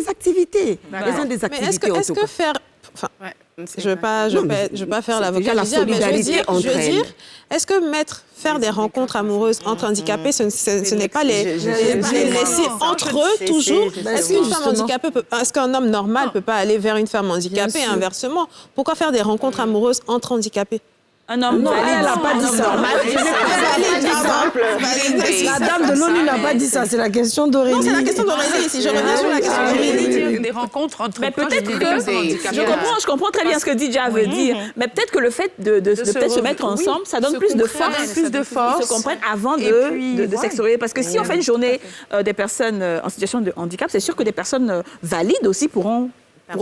Speaker 10: activités. Ils ont des activités.
Speaker 5: Mais est-ce que faire... Enfin, je ne veux pas faire l'avocat
Speaker 10: la solidarité entre elles.
Speaker 5: Est-ce que faire des rencontres amoureuses entre handicapés, ce n'est pas les laisser entre eux toujours? Est-ce qu'une femme handicapée est-ce qu'un homme normal ne peut pas aller vers une femme handicapée et inversement? Pourquoi faire des rencontres amoureuses entre handicapés?
Speaker 1: Un homme
Speaker 3: non, elle n'a pas dit ça. La dame de l'ONU n'a pas dit ça. C'est la question d'Aurélie.
Speaker 5: Non, c'est la question d'Aurélie. Si je reviens sur la question d'Aurélie.
Speaker 4: Des rencontres entre
Speaker 1: mais peut-être que je comprends très bien ce que Didja veut dire. Mais peut-être que le fait de peut-être se mettre ensemble, ça donne plus de force. Ils se comprennent avant de s'exprimer. Parce que si on fait une journée des personnes en situation de handicap, c'est sûr que des personnes valides aussi pourront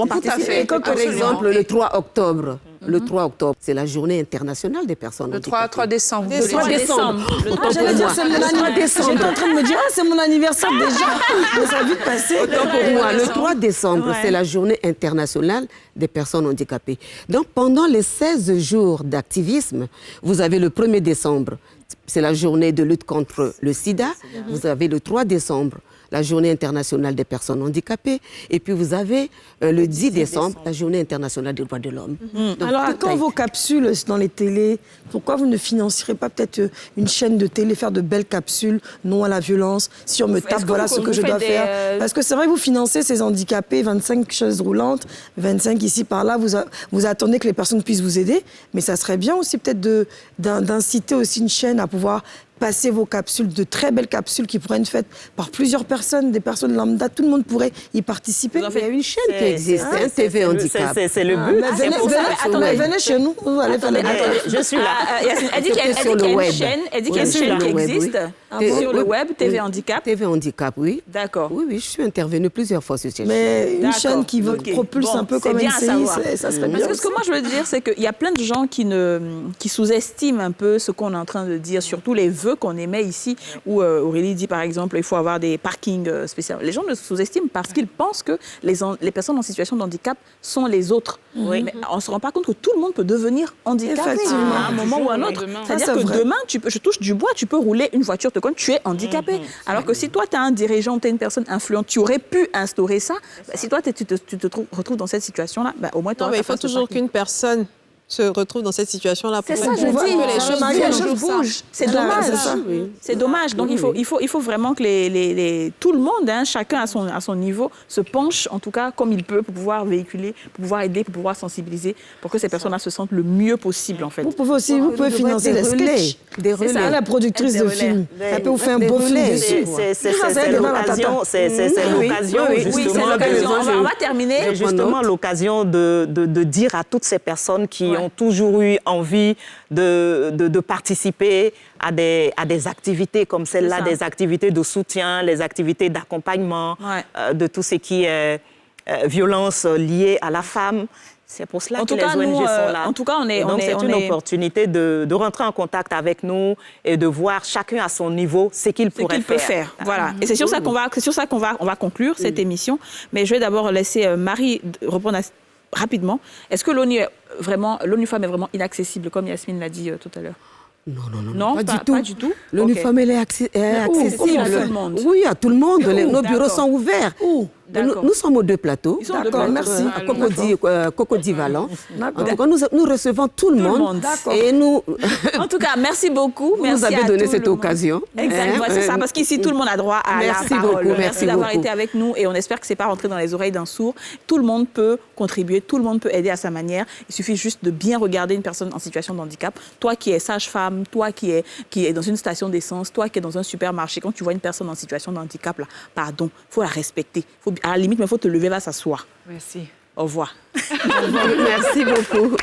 Speaker 1: participer.
Speaker 10: Comme par exemple le 3 octobre. Le 3 octobre, c'est la journée internationale des personnes handicapées.
Speaker 4: Le 3 décembre.
Speaker 3: Le 3 décembre. J'allais dire, c'est mon anniversaire. J'étais en train de me dire, c'est mon anniversaire déjà. Ça a vite passé.
Speaker 10: Autant pour moi, le 3 décembre, c'est la journée internationale des personnes handicapées. Donc, pendant les 16 jours d'activisme, vous avez le 1er décembre, c'est la journée de lutte contre le sida. Vous avez le 3 décembre, la journée internationale des personnes handicapées. Et puis, vous avez le 10 décembre, la journée internationale des droits de l'homme.
Speaker 3: Alors, quand vos capsules dans les télés, pourquoi vous ne financierez pas peut-être une chaîne de télé, faire de belles capsules, non à la violence, si on me tape, voilà ce que je dois faire. Parce que c'est vrai que vous financez ces handicapés, 25 chaises roulantes, 25 ici, par là, vous attendez que les personnes puissent vous aider, mais ça serait bien aussi peut-être d'inciter aussi une chaîne à pouvoir passer vos capsules, de très belles capsules qui pourraient être faites par plusieurs personnes, des personnes lambda, tout le monde pourrait y participer.
Speaker 10: Il y a une chaîne qui existe, TV Handicap.
Speaker 9: C'est le but.
Speaker 3: Venez chez nous, vous allez faire les
Speaker 9: Je suis là.
Speaker 1: Elle dit qu'il y a une chaîne qui existe sur le web, TV Handicap.
Speaker 10: TV Handicap, oui.
Speaker 1: D'accord.
Speaker 10: Oui, je suis intervenue plusieurs fois sur cette chaîne.
Speaker 3: Mais une chaîne qui propulse un peu comme NCI, ça serait bien.
Speaker 1: Parce que ce que moi je veux dire, c'est qu'il y a plein de gens qui sous-estiment un peu ce qu'on est en train de dire, surtout les vœux qu'on émet ici, où Aurélie dit par exemple il faut avoir des parkings spéciaux. Les gens le sous-estiment parce qu'ils pensent que les personnes en situation de handicap sont les autres. Oui. Mais on ne se rend pas compte que tout le monde peut devenir handicapé à un moment ou à un autre. C'est-à-dire que demain, je touche du bois, tu peux rouler une voiture, tu es handicapé. Alors que si toi, tu as un dirigeant, tu es une personne influente, tu aurais pu instaurer ça. Si toi, tu te retrouves dans cette situation-là, au moins tu auras.
Speaker 5: Non, mais il faut toujours qu'une personne se retrouve dans cette situation-là.
Speaker 1: C'est ça, je dis.
Speaker 5: Que les choses bougent.
Speaker 1: C'est dommage. C'est dommage. Donc, il faut vraiment que tout le monde, chacun à son niveau, se penche, en tout cas, comme il peut, pour pouvoir véhiculer, pour pouvoir aider, pour pouvoir sensibiliser, pour que ces personnes-là se sentent le mieux possible, en fait.
Speaker 3: Vous pouvez financer des sketchs. Des relais. C'est la productrice de film. Elle peut vous faire un beau film dessus.
Speaker 9: C'est l'occasion, justement.
Speaker 1: On va terminer.
Speaker 9: C'est justement l'occasion de dire à toutes ces personnes qui ont toujours eu envie de participer à des activités comme celle-là, des activités de soutien, les activités d'accompagnement, de tout ce qui est violence liée à la femme. C'est pour cela que les ONG sont là.
Speaker 1: En tout cas,
Speaker 9: Donc, c'est une opportunité de rentrer en contact avec nous et de voir chacun à son niveau ce qu'il pourrait faire.
Speaker 1: Voilà. Et c'est sur ça qu'on va conclure cette émission. Mais je vais d'abord laisser Marie répondre rapidement. Est-ce que l'ONU Femmes est vraiment inaccessible, comme Yasmine l'a dit tout à l'heure?
Speaker 10: Non, pas du tout. L'ONU Femmes est accessible.
Speaker 1: À tout le monde.
Speaker 10: Oui, à tout le monde. Nos bureaux sont ouverts. Nous sommes aux 2 plateaux.
Speaker 3: D'accord, merci.
Speaker 10: À Cocody-Valent. En tout cas, nous recevons tout le monde. Et nous...
Speaker 1: En tout cas, merci beaucoup.
Speaker 10: Vous nous avez donné cette occasion.
Speaker 1: Exactement, c'est ça. Parce qu'ici, tout le monde a droit à la parole. Merci d'avoir été avec nous. Et on espère que ce n'est pas rentré dans les oreilles d'un sourd. Tout le monde peut contribuer. Tout le monde peut aider à sa manière. Il suffit juste de bien regarder une personne en situation de handicap. Toi qui es sage-femme, toi qui es dans une station d'essence, toi qui es dans un supermarché, quand tu vois une personne en situation de handicap, là, pardon, il faut la respecter. À la limite, il faut te lever, va s'asseoir.
Speaker 4: Merci.
Speaker 1: Au revoir.
Speaker 10: Merci beaucoup.